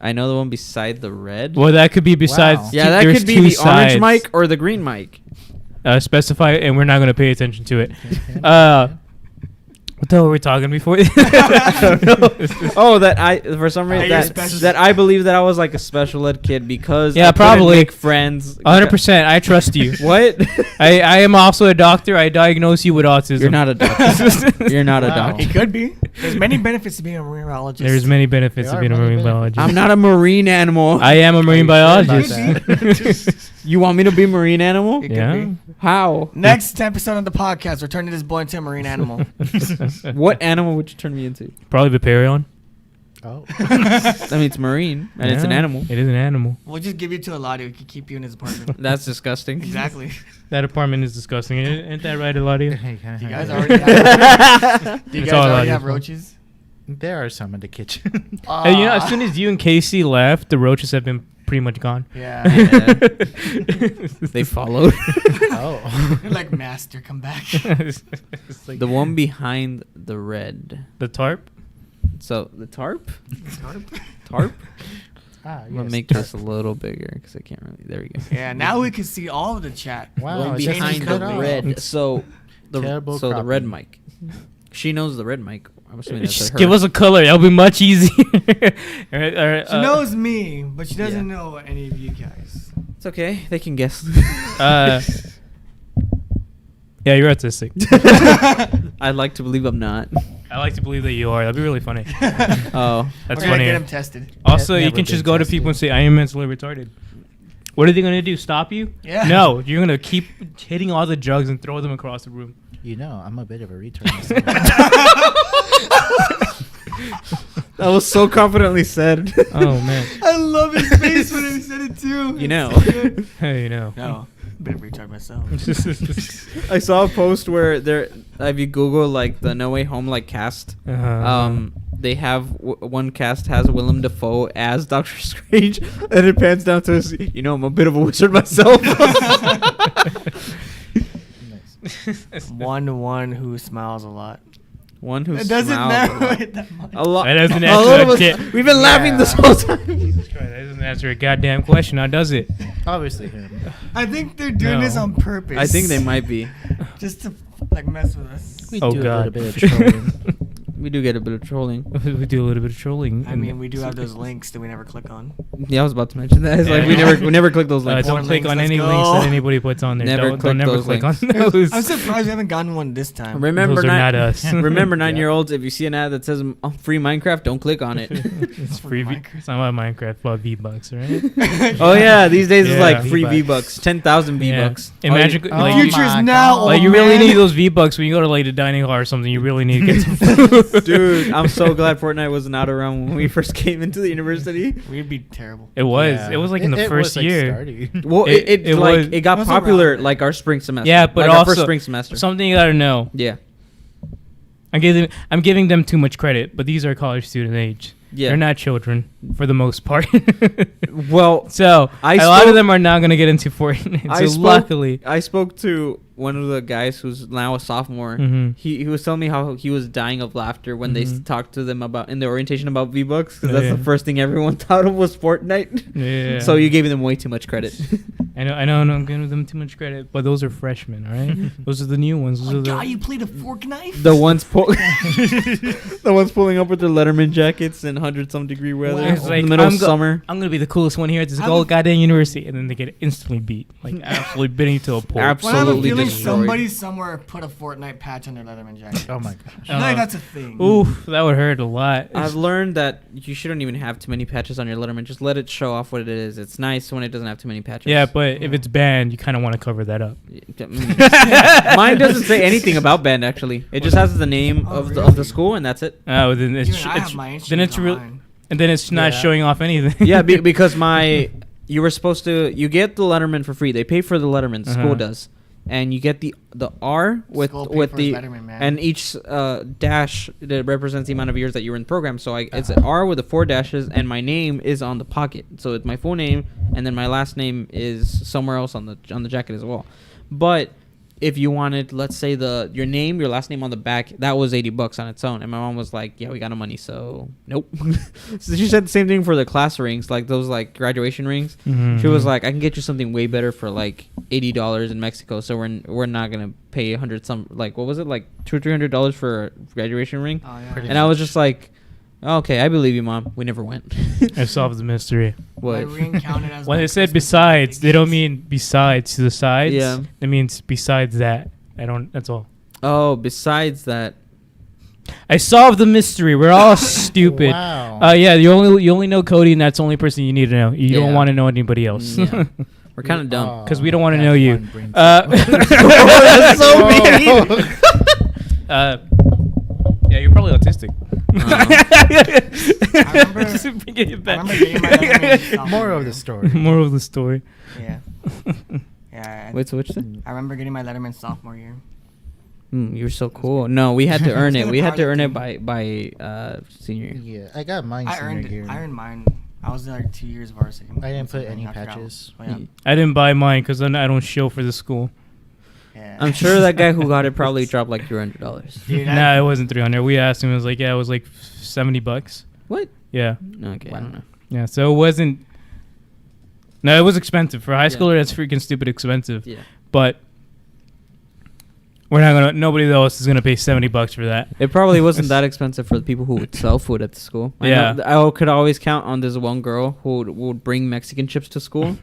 I know the one beside the red. Well, that could be besides. Wow. Yeah, that there's could be two the sides. orange mic or the green mic. Specify, and we're not going to pay attention to it. What the hell were we talking before? Oh, that I for some reason you're that, special. that I believe that I was like a special ed kid because Yeah, I couldn't probably. make friends. 100%. I trust you. What? I am also a doctor. I diagnose you with autism. You're not a doctor. You're not a Wow. He doctor. could be. There's many benefits to being a meteorologist. There's many benefits There of are being a many marine benefits. biologist. I'm not a marine animal. I am a marine Are you sure about biologist. You want me to be a marine animal? It could Yeah. be. How? Next episode of the podcast, we're turning this boy into a marine animal. What animal would you turn me into? Probably Vaporeon. Oh. I mean, it's marine and it's an Yeah, animal. It is an animal. We'll just give you to Eladio. He can keep you in his apartment. That's disgusting. Exactly. That apartment is disgusting. Ain't that right, Eladio? Do you guys already have, do you It's guys all already Eladia's have fault. roaches? There are some in the kitchen. Hey, you know, as soon as you and Casey left, the roaches have been pretty much gone. Yeah. They followed. Oh. You're like, master, come back. It's like The one behind the red. the tarp. So the tarp? Tarp? Ah, I'm gonna yes. make this a little bigger because I can't really. There we go. Yeah, now we can see all of the chat. The Wow. one it's just behind cut the off. red. So Terrible the red cropping. mic. She knows the red mic. I'm assuming that's Just her. give us a color. That'll be much easier. She knows me, but she doesn't know any of you guys. It's okay. They can guess. Yeah, you're autistic. I'd like to believe I'm not. I like to believe that you are. That'd be really funny. Oh. That's We're gonna funny. get him tested. Also, you Never can just been go to tested. people and say, "I am mentally retarded." What are they gonna do? Stop you? Yeah. No, you're gonna keep hitting all the drugs and throw them across the room. You know, I'm a bit of a retard. myself. That was so confidently said. Oh man. I love his face when he said it too. You know. It's so good. Hey, you know. No, bit of retard myself. I saw a post where there, if you Google like the No Way Home like cast, they have one cast has Willem Dafoe as Doctor Strange, and it pans down to his, you know, I'm a bit of a wizard myself. Nice. One who smiles a lot. One who It doesn't smiled narrow a lot. it that much. A lot. That doesn't a lot of answer us, we've been laughing this Yeah. whole time. Jesus Christ, that doesn't answer a goddamn question. How does it? Obviously him. I think they're doing this No. on purpose. I think they might be. Just to like mess with us. We Oh, do God. a little bit of trolling. We do get a bit of trolling. We do a little bit of trolling. I mean, we do have those links that we never click on. Yeah, I was about to mention that. It's like Yeah. we never click those links. Don't Porn click links, on let's any go. links that anybody puts on there. Never Don't click never those click links. on those. I'm surprised we haven't gotten one this time. Remember, Those are not us. remember, Yeah. 9-year-olds. If you see an ad that says free Minecraft, don't click on it. It's free. Minecraft. It's not about Minecraft, about V-Bucks, right? Oh yeah, these days it's Yeah. like free V-Bucks. V-bucks, 10,000 Yeah. V-bucks. Imagine, Oh, The like, Oh future is my now. God. Old like you really man. need those V-Bucks when you go to like the dining hall or something. You really need to get some food. dude, I'm so glad Fortnite was not around when we first came into the university. We'd be terrible. It was. Yeah. It was like in the It first was, like, year. starting. Well, It it like was- it got was popular around. like our spring semester. Yeah, but like our first also spring semester. Something you gotta know. Yeah, I'm giving them too much credit, but these are college student age. yeah. They're not children for the most part. Well, So I a lot spoke- of them are not gonna get into Fortnite. I So spoke- luckily, I spoke to one of the guys who's now a sophomore. Mhm. He was telling me how he was dying of laughter when they Mhm. talked to them about in the orientation about V-Bucks because that's Yeah. the first thing everyone thought of was Fortnite. yeah. So you gave them way too much credit. I know, I'm giving them too much credit, but those are freshmen, all right? Those are the new ones. Those Oh are God, the, you played a fork knife? the ones the ones pulling up with their Letterman jackets in 100-some-degree weather Wow. in It's the like, middle of I'm go- summer. I'm gonna be the coolest one here at this I whole have a- goddamn university, and then they get instantly beat, like absolutely beating to a pulp. Well, I have a Absolutely feeling destroyed. somebody somewhere put a Fortnite patch on their Letterman jacket. Oh my gosh. I feel like that's a thing. Oof, that would hurt a lot. I've learned that you shouldn't even have too many patches on your Letterman. Just let it show off what it is. It's nice when it doesn't have too many patches. Yeah, but if it's banned, you kind of want to cover that up. Mine doesn't say anything about band actually. It just has the name Oh, of the really? school and that's it. Oh, then it's, Even I have my then instruments it's on real, mine. and then it's not Yeah. showing off anything. Yeah, because you were supposed to you get the Letterman for free. They pay for the Letterman. The school Uh-huh. does, and you get the R with School paid with for the his Letterman, man. and each dash that represents the amount of years that you were in the program. So it's an R with the 4 dashes, and my name is on the pocket. So it's my full name, and then my last name is somewhere else on the jacket as well. But if you wanted, let's say your name, your last name on the back, that was $80 on its own. And my mom was like, "Yeah, we got no money, so nope." So she said the same thing for the class rings, like those like graduation rings. Mhm. She was like, "I can get you something way better for like $80 in Mexico, so we're not gonna pay 100 some like what was it like $200 or $300 for a graduation ring?" Oh, yeah. Pretty And I was just like, "Okay, I believe you, Mom. We never went." I solved the mystery. My What? ring counted as When my they said Christmas besides, they don't gift. mean besides to the sides. Yeah. It means besides that. That's all. Oh, besides that, I solved the mystery. We're all stupid. Wow. Yeah, you only know Cody, and that's the only person you need to know. You don't Yeah. want to know anybody else. Yeah. We're kind of dumb. 'Cause we don't wanna That's know you. one brain That's so mean. Yeah, you're probably autistic. I remember- Just bringing it back. I remember getting my Letterman sophomore More of year. the story. Moral of the story. Yeah. Yeah. Wait, so which thing? I remember getting my Letterman sophomore year. You're so cool. No, we had to earn it. It's We had to earn it powerlifting. by senior year. Yeah, I got mine I senior earned it. year. I earned mine. I was like 2 years varsity. I didn't put Something, any I forgot. patches. Oh, yeah. I didn't buy mine because then I don't show for the school. Yeah. I'm sure that guy who got it probably dropped like $300. Dude, Nah, it wasn't 300. We asked him. It was like, yeah, it was like $70. What? Yeah, Okay, I don't know. yeah. So it wasn't. No, it was expensive for a high Yeah. schooler. That's freaking stupid expensive. Yeah. But we're not gonna. Nobody else is gonna pay $70 for that. It probably wasn't that expensive for the people who would sell food at the school. Yeah. I could always count on this one girl who would bring Mexican chips to school.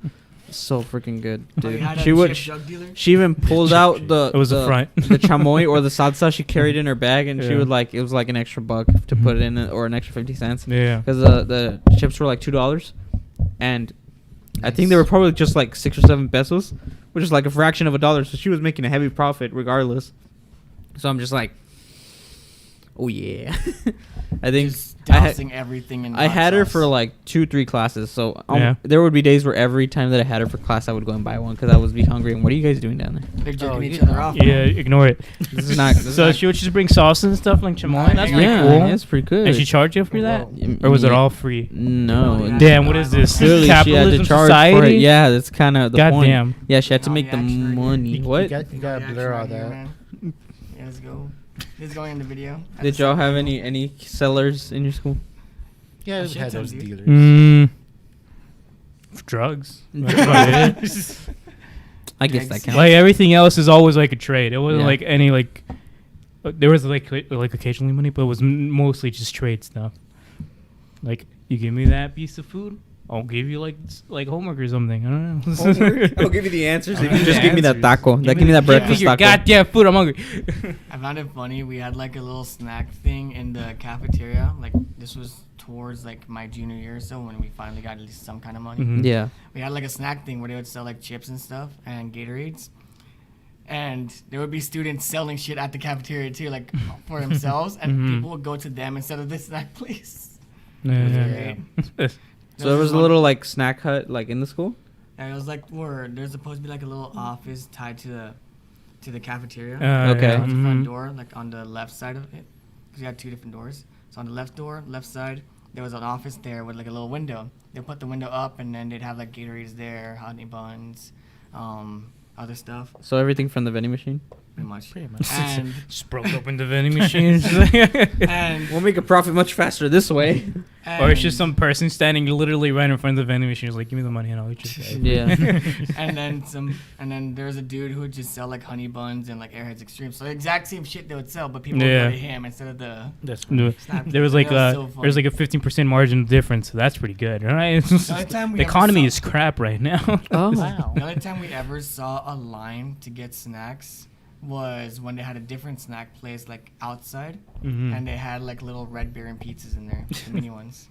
So freaking good, Oh, you dude. had a She would. chip jug dealer? She even pulled out the It was a the, front. the chamoy or the salsa she carried in her bag, and she Yeah. would like it was like an extra buck to put it in it, or an extra 50 cents Yeah. because the chips were like $2, and I think they were probably just like 6 or 7 pesos, which is like a fraction of a dollar. So she was making a heavy profit regardless. So I'm just like, oh yeah. I think Just I had, dousing everything in I hot had her sauce. for like 2-3 classes. So Yeah. there would be days where every time that I had her for class, I would go and buy one because I would be hungry. And what are you guys doing down there? They're jerking Oh, each you other know. off. Yeah, ignore it. This is not. This is So not she would just bring sauce and stuff like chamoy. That's pretty yeah, cool. it's pretty good. And she charged you for that, Well, or was it yeah. all free? No. Oh, yeah. Damn, what is this? Clearly, she had to Capitalism charge society? for it. Yeah, that's kind of the God point. damn. Yeah, she had to Oh, make yeah, the actually, money. You What? got, you got to Yeah, blur all action right that. here, man. Yeah, let's go. This is going in the video. Did y'all have any sellers in your school? Yeah, Oh, we shit had ton, those dude. dealers. Drugs. That's about it. I guess that Drugs. counts. Like everything else is always like a trade. It wasn't Yeah. like any like. There was like occasionally money, but it was mostly just trade stuff. Like you give me that piece of food, I'll give you like homework or something. I don't know. I'll give you the answers I'll if give you you just the give me that answers. taco. Give me that Give me breakfast your taco. goddamn food. I'm hungry. I found it funny. We had like a little snack thing in the cafeteria. Like this was towards like my junior year or so when we finally got at least some kind of money. Mhm. Yeah. We had like a snack thing where they would sell like chips and stuff and Gatorades. And there would be students selling shit at the cafeteria too, like for themselves, and Mhm. people would go to them instead of the snack place. Yeah. So there was a little like snack hut like in the school. And it was like where there's supposed to be like a little office tied to the cafeteria. Okay. On the mhm. front door, like on the left side of it, because you had two different doors. So on the left door, left side, there was an office there with like a little window. They put the window up, and then they'd have like Gatorades there, honey buns, other stuff, So everything from the vending machine. pretty much. Pretty much. And Just broke open the vending machines. and We'll make a profit much faster this way. Or it's just and- some person standing literally right in front of the vending machine. He's like, "Give me the money and I'll eat your Yeah. and then there's a dude who would just sell like honey buns and like Airheads Extreme. So the exact same shit they would sell, but people Yeah. would go to him instead of the That's No, snack. there was like That was so there's funny. like a 15% margin difference, so that's pretty good, right? The only time we The ever economy saw- is crap right now. Oh. wow. The only time we ever saw a line to get snacks was when they had a different snack place like outside, Mhm. and they had like little red beer and pizzas in there, the mini ones.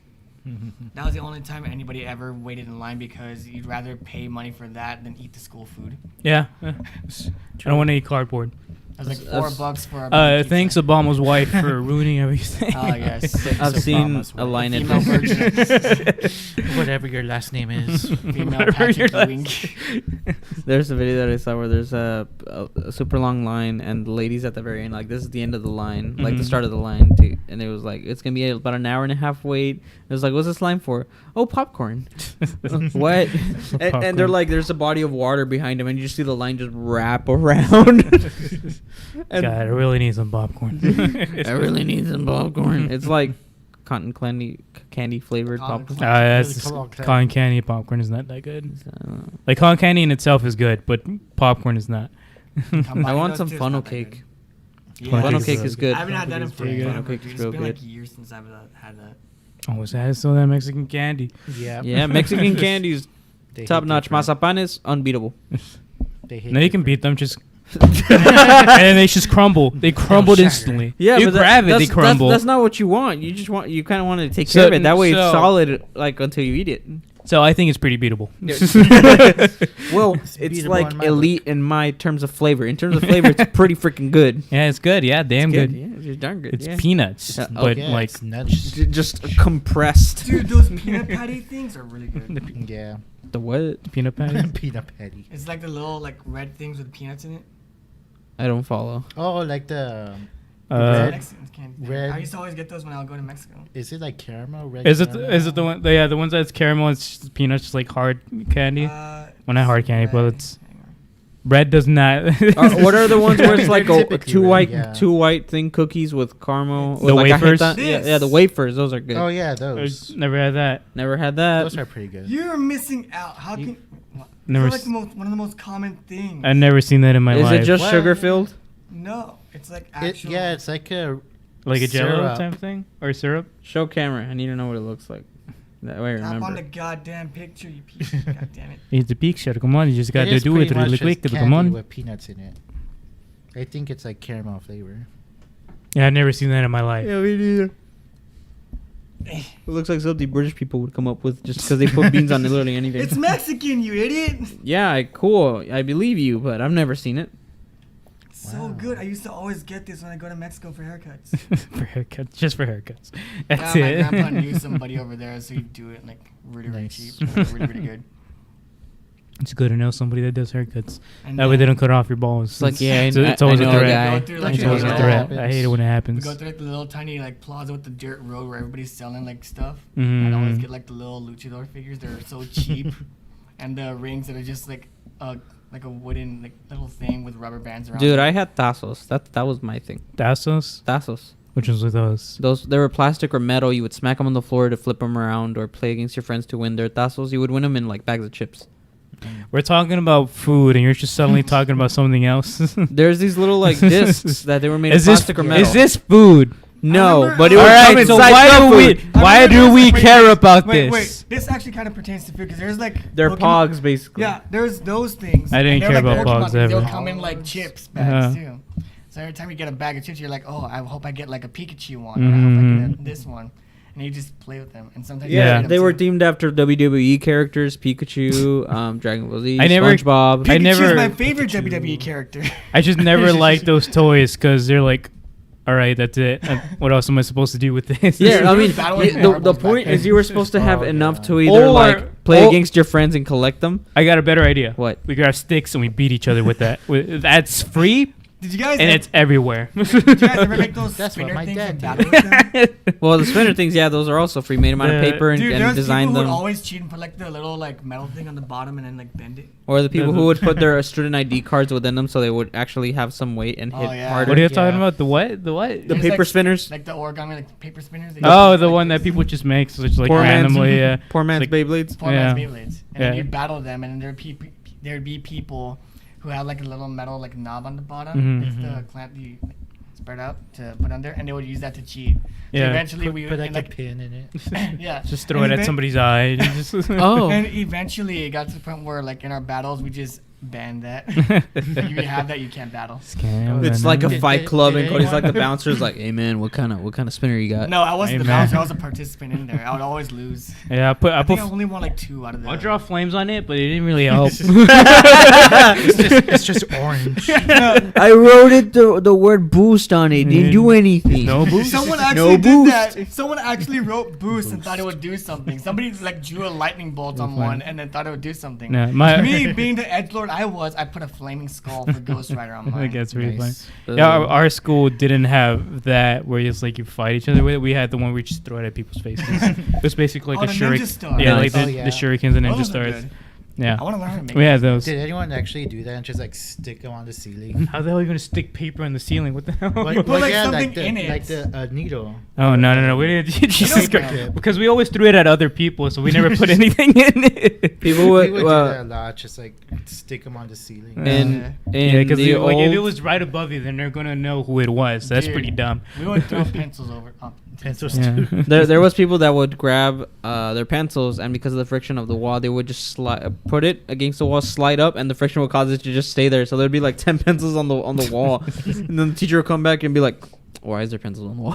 That was the only time anybody ever waited in line because you'd rather pay money for that than eat the school food. Yeah. I don't want to eat cardboard. It was like That's- $4 for a Thanks pizza. Obama's wife for ruining everything. Oh yes. I've seen Obama's a wife. line at Female virgin. Whatever your last name is. Female Whatever your Patrick last- Ewing. There's a video that I saw where there's a super long line and the ladies at the very end, like this is the end of the line, like the Mhm. start of the line too, and it was like it's gonna be about an hour and a half wait. It was like, what's this line for? Oh, popcorn. What? And they're Popcorn. like, there's a body of water behind them, and you just see the line just wrap around. And God, I really need some popcorn. I really need some popcorn. It's like cotton candy flavored Cotton popcorn. candy. That's Really cool. cotton candy popcorn is not that good. I don't know. Like cotton candy in itself is good, but popcorn is not. I want some funnel cake. Funnel cake is good. I haven't had that in Pretty good. forever. Funnel cake Dude. is It's real been like good. years since I've had that. Always had some of that Mexican candy. Yeah. Yeah, Mexican candies, They top hit notch. different. Mazapanes, unbeatable. They hit No, you can different. beat them just. And then they just crumble. They crumbled shatter. instantly. Yeah, you but grab it, they that's- crumble. That's not what you want. You just want. You kind of want to take So- care of it. That way, it's so- solid, like until you eat it. So I think it's pretty beatable. Well, It's it's beatable like in my elite in my terms of flavor. In terms of flavor, it's pretty freaking good. Yeah, it's good. Yeah, damn good. Yeah, it's darn good. It's yeah. peanuts, Yeah, but Yeah, like it's nuts. Just compressed. Dude, those peanut patty things are really good. Yeah. The what? peanut patty. Peanut patty. It's like the little like red things with peanuts in it. I don't follow. Oh, like the. Uh, Mexican candy. red- I used to always get those when I would go to Mexico. Is it like caramel? Red is it caramel? is it the one? Yeah, the ones that's caramel. It's just peanuts, just like hard candy. Well, not hard candy, but red. it's bread does not. What are the ones where it's like Typically two red, yeah. two white thin cookies with caramel? The with like wafers? Yeah, the wafers. Those are good. Oh yeah, I those. never had that. Never had that. Those are pretty good. You're missing out. How You- can? Never They're like s- the most, one of the most common things. I've never seen that in my Is life. it just What? sugar filled? No, it's like It, actual. yeah, it's like a. like a Jello syrup. type thing or syrup? Show camera. I need to know what it looks like. That way I Tap on remember. the goddamn picture, you piece. of God damn it. It's a picture. Come on, you just got It to is do it pretty really much quick. just Come candy on. with peanuts in it. I think it's like caramel flavor. Yeah, I've never seen that in my life. Yeah, me neither. It looks like something British people would come up with just because they put beans on literally anything. It's Mexican, you idiot. Yeah, cool. I believe you, but I've never seen it. So Wow. good. I used to always get this when I go to Mexico for haircuts. For haircuts, just for haircuts. That's My it. grandpa knew somebody over there, so he'd do it like really, really Nice. cheap, really, really good. It's good to know somebody that does haircuts. And That way they then don't cut off your balls. It's like, yeah, it's, I- it's always I a know a threat. guy. Go through, like, It's the always a little- threat. happens. I hate it when it We happens. go through like the little tiny like plaza with the dirt road where everybody's selling like stuff. Mhm. I'd always get like the little luchador figures. They're so cheap, and the rings that are just like like a wooden like little thing with rubber bands around. Dude, it. I had tazos. That was my thing. Dasos? Tazos. Which ones were those? They were plastic or metal. You would smack them on the floor to flip them around or play against your friends to win their tazos. You would win them in like bags of chips. We're talking about food, and you're just suddenly talking about something else. There's these little like discs that they were made of Is this plastic or metal. is this food? No, remember- but it All would All come right, so inside why the do we food. why do we care about wait, this? Wait, this actually kind of pertains to food because there's like They're Pokemon- pogs basically. Yeah, there's those things. I didn't and they're care like about Pokemon pogs things. They'll ever. come in like chips bags Uh-huh. too. So every time you get a bag of chips, you're like, oh, I hope I get like a Pikachu one. Or I hope I get this one. And you just play with them. And sometimes you Yeah. get them They were too. themed after WWE characters: Pikachu, Dragon Ball Z, I never- SpongeBob. I Pikachu's never- my favorite WWE character. I just never liked those toys because they're like, all right, that's it. What else am I supposed to do with this? Yeah, I mean, Battling the marbles point back is then. you were supposed to have Oh, enough yeah. to either Or- like play or- against your friends and collect them. I got a better idea. What? We grab sticks and we beat each other with that. That's free Did you guys? and it's everywhere. Did you guys ever make those That's what spinner my things dad and did. battle with them? Well, the spinner things, yeah, those are also free. Made them out of The- paper and, Dude, and there's designed people who them. would always cheat and put like the little like metal thing on the bottom and then like bend it. Or the people who would put their student ID cards within them so they would actually have some weight and hit Oh, yeah. harder. What are you Yeah. talking about? The what? The what? The There's, paper like, spinners. Like the origami, like paper spinners. that you Oh, put, the like, one that this. people just make, so it's like Poor man's- randomly. Yeah. Poor man's like- Beyblades. Poor Yeah. man's Beyblades. And Yeah. then you'd battle them, and then there'd be people who had like a little metal like knob on the bottom. Mhm. It's the clamp you spread out to put under, and they would use that to cheat. So Yeah. eventually we Put would like and, a like pin in it. yeah. Just throw And it at even- somebody's eye. Just- Oh. And eventually it got to the point where like in our battles we just banned that. If you have that, you can't battle. Scam. It's like a Did- fight did- club, did and Cody's anyone- like the bouncer's like, "Hey man, what kind of spinner you got?" No, I wasn't the Amen. bouncer. I was a participant in there. I would always lose. Yeah, I think I only won like 2 out of the. I'll draw flames on it, but it didn't really help. It's just orange. I wrote it the word boost on it. Didn't do anything. No boost. Someone actually did boost. that. Someone actually wrote boost and thought it would do something. Somebody like drew a lightning bolt on one and then thought it would do something. No, my Me being the edgelord I was, I put a flaming skull for Ghost Rider on I mine. think that's really Nice. funny. Yeah, our school didn't have that where it's like you fight each other with it. We had the one where you just throw it at people's faces. It was basically like Oh, a the ninja shuriken. star. Yeah, Nice. like Oh, the yeah. shurikens and ninja Those are stars. good. Yeah, I want to learn how to make we had those. Did anyone actually do that and just like stick them on the ceiling? How the hell are you gonna stick paper on the ceiling? What the hell? put, like, something like the, in it. like the needle. Oh no, we didn't. Jesus don't Christ. know. Because we always threw it at other people, so we never put anything in it. People We would, would do that a lot, just like stick them on the ceiling. in Yeah, because the like, if it old was right above you, then they're gonna know who it was. That's Dude. pretty dumb. We would throw pencils over. Pencils Yeah. too. there was people that would grab their pencils, and because of the friction of the wall, they would just put it against the wall, slide up, and the friction would cause it to just stay there. So there'd be like 10 pencils on the wall, and then the teacher would come back and be like, "Why is there pencils on the wall?"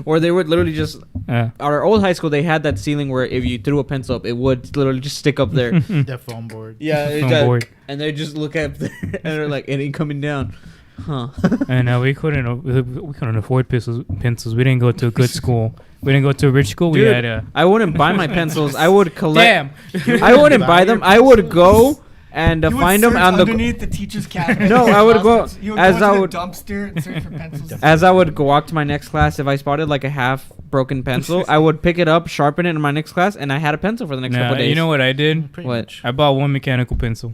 Or they would literally just. At our old high school, they had that ceiling where if you threw a pencil up, it would literally just stick up there. The foam board. Yeah, Phone board. and they just look up there, and they're like, "It ain't coming down." Huh. And we couldn't afford pencils. We didn't go to a good school. We didn't go to a rich school. We Dude, had a I wouldn't buy my pencils. I would collect. damn. I wouldn't buy Buy them. your I would pencils. go and You would find them search on the. underneath the teacher's cabinet. No, I would go- You would as go I into would- the dumpster and search for pencils. As I would go walk to my next class, if I spotted like a half broken pencil, I would pick it up, sharpen it in my next class, and I had a pencil for the next couple Nah, of days. you know what I did? Pretty What? much. I bought one mechanical pencil.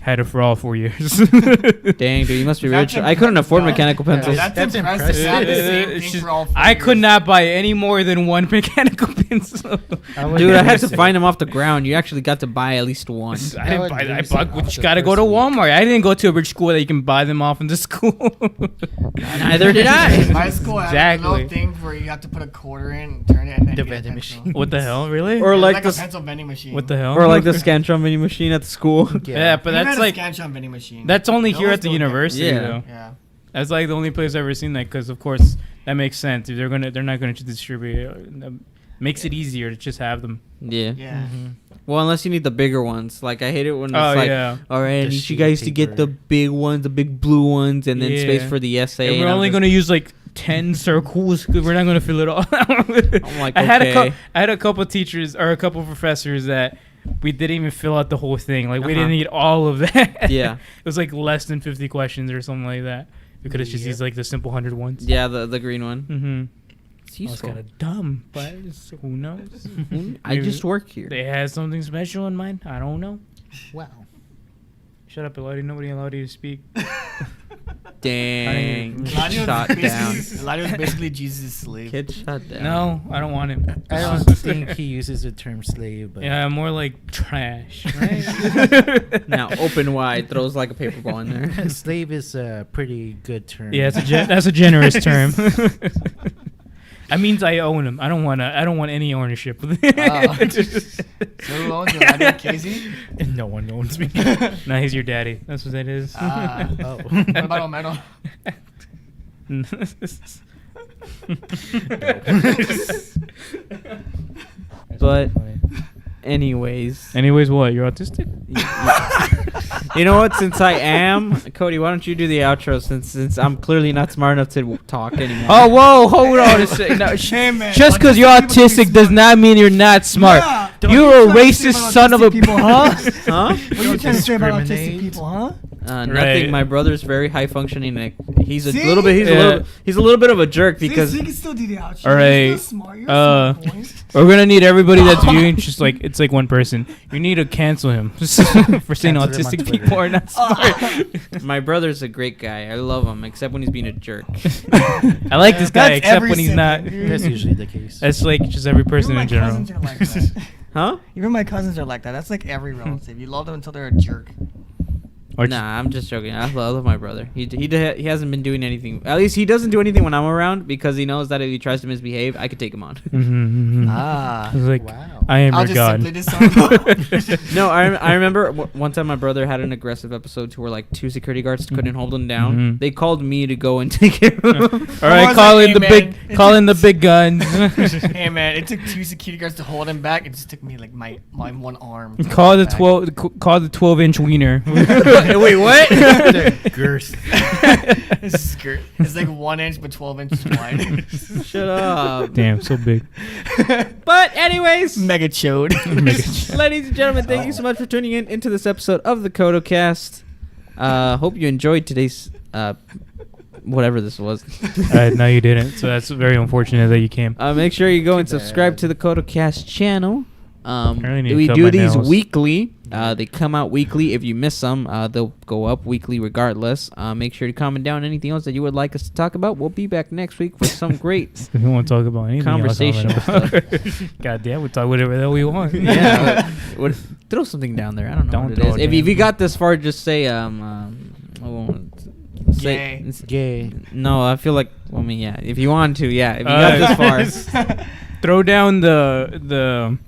Had it for all 4 years. Dang, dude, you must be That's rich. I couldn't afford no, mechanical yeah, pencils. That's That's impressive. I had the impressive. same It's thing just- for all 4 I could years. not buy any more than one mechanical pencil. would Dude, I had to say- find them off the ground. You actually got to buy at least one. I didn't would buy that. I lose it bought. off You just the gotta go to first week. Walmart. I didn't go to a rich school that you can buy them off in the school. Neither did I. In my school, I had a Exactly. little thing where you have to put a quarter in, turn it, and then The you get a vending pencil. machine. What the hell, really? Or It was like like the a pencil vending machine. What the hell? or like the Scantron vending machine at the school. Yeah, but We never that's had a like Scantron vending machine. that's only Those here at the don't get- university Yeah. though. Yeah. That's like the only place I've ever seen that, because of course that makes sense. If they're not gonna distribute it, makes it easier to just have them. Yeah. Yeah. Well, unless you need the bigger ones. Like I hate it when it's Oh like, yeah. all right, I The need you sheet guys to get paper. the big ones, the big blue ones, and then space Yeah. for the essay. And we're I'm only just- gonna use like 10 circles because we're not gonna fill it all. I'm like, I had okay. I had a couple teachers or a couple professors that we didn't even fill out the whole thing. Like we Uh-huh. didn't need all of that. Yeah. It was like less than 50 questions or something like that. We could have just Yep. used like the simple 100 ones. Yeah, the green one. Mm-hmm. It's I was useful. kind of dumb, but who knows? I just work here. They had something special in mind. I don't know. Wow. Shut up, Elodie. Nobody allowed you to speak. Dang. Eladio Shot down. is basically Jesus' slave. Kid shot down. No, I don't want him. I don't think he uses the term slave, but Yeah, more like trash. Right? Now open wide, throws like a paper ball in there. slave is a pretty good term. Yeah, that's a generous term. That means I own him. I don't want any ownership. So who owns Eladio, Casey? No one owns me. Nah, he's your daddy. That's what that is. Oh. What about Omero? But anyways, what? You're autistic? you know what? Since I am Cody, why don't you do the outro? Since I'm clearly not smart enough to talk anymore. Oh, whoa, hold on a second. No, Hey, man, just because you're autistic people autistic be does smart. not mean you're not smart. Yeah. You're a What are you trying to say racist about son of a autistic people, huh? Huh? What are you trying to say about autistic Discriminate. people, huh? Nothing. Right. My brother's very high functioning. Like, he's a See? little bit. He's a little bit of a jerk because See, you can still do the outro. All right. You're still smart. You're a smart boy. We're gonna need everybody that's viewing. Just like it's like one person. You need to cancel him for saying Cancel him on autistic Twitter. people are not smart. my brother's a great guy. I love him, except when he's being a jerk. I like this guy, That's except every when he's not. sibling, dude. That's usually the case. That's like just every person Even in my general. cousins are like that. Huh? Even my cousins are like that. That's like every relative. You love them until they're a jerk. Or Nah, I'm just joking. I love my brother. He hasn't been doing anything. At least he doesn't do anything when I'm around because he knows that if he tries to misbehave, I could take him on. Ah. It's like Wow. I am I'll your just god. simply disarm. No, I remember one time my brother had an aggressive episode to where like 2 security guards couldn't hold him down. Mhm. They called me to go and take care of him. All right, was call like, in "Hey, the man, big, it's call a- in the big guns. Hey man, it took 2 security guards to hold him back. It just took me like my one arm. to Call hold the him back. call the 12-inch wiener. Wait, what? The girth. His skirt is like 1 inch but 12 inches wide. Shut up. Damn, so big. But anyways, Mega chode. ladies and gentlemen, thank you so much for tuning in into this episode of the CodeO-cast. Hope you enjoyed today's whatever this was. No, you didn't. So that's very unfortunate that you came. Make sure you go and Too subscribe bad. to the CodeO-cast channel. really need to We cut do my these nails. weekly. They come out weekly. If you miss them, they'll go up weekly regardless. Make sure to comment down anything else that you would like us to talk about. We'll be back next week with some great We won't talk about anything. Conversational God damn, we talk whatever the hell we want. yeah. Throw something down there. I don't know Don't what it throw is. it If you down. got this far, just say Gay. Gay. No, I feel like. I mean, yeah. If you want to, yeah. If you got this far, Throw down the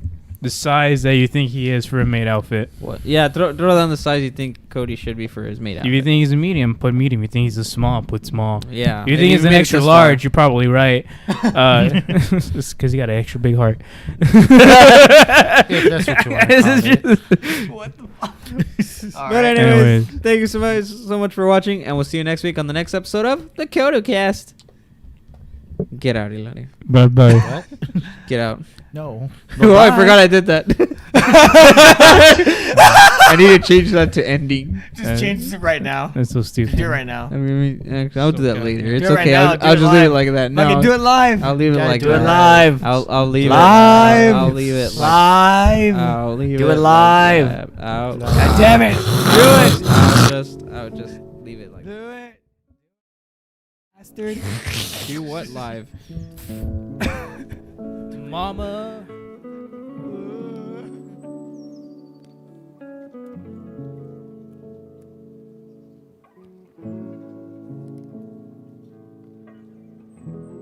size that you think he is for a maid outfit. what? Yeah, throw down the size you think Cody should be for his mate If you think he's a medium, put medium. You think he's a small, put small. yeah. If you If think he's an made it extra this large, far. you're probably right. It's because he got an extra big heart. If that's what you want to This call is it. just- What the fuck? All But right. anyways, Anyways. thank you so much for watching, and we'll see you next week on the next episode of the CodeO-cast. Get out, Ilani. Bye-bye. What? Get out. No. Oh, I forgot I did that. I need to change that to ending. Just change it right now. That's so stupid. Do it right now. I mean, actually, I'll do that So later. goddamn. It's Do it right okay. now, I'll do it just leave it live. like that. No, Fucking do it live. I'll leave it Yeah, like do that. it live. I'll leave Live. it. I'll leave it like Live. I'll leave Do it like live. that. I'll God damn it. Do it. I'll just leave it like that. Do it. Bastard. Do what live? Mama.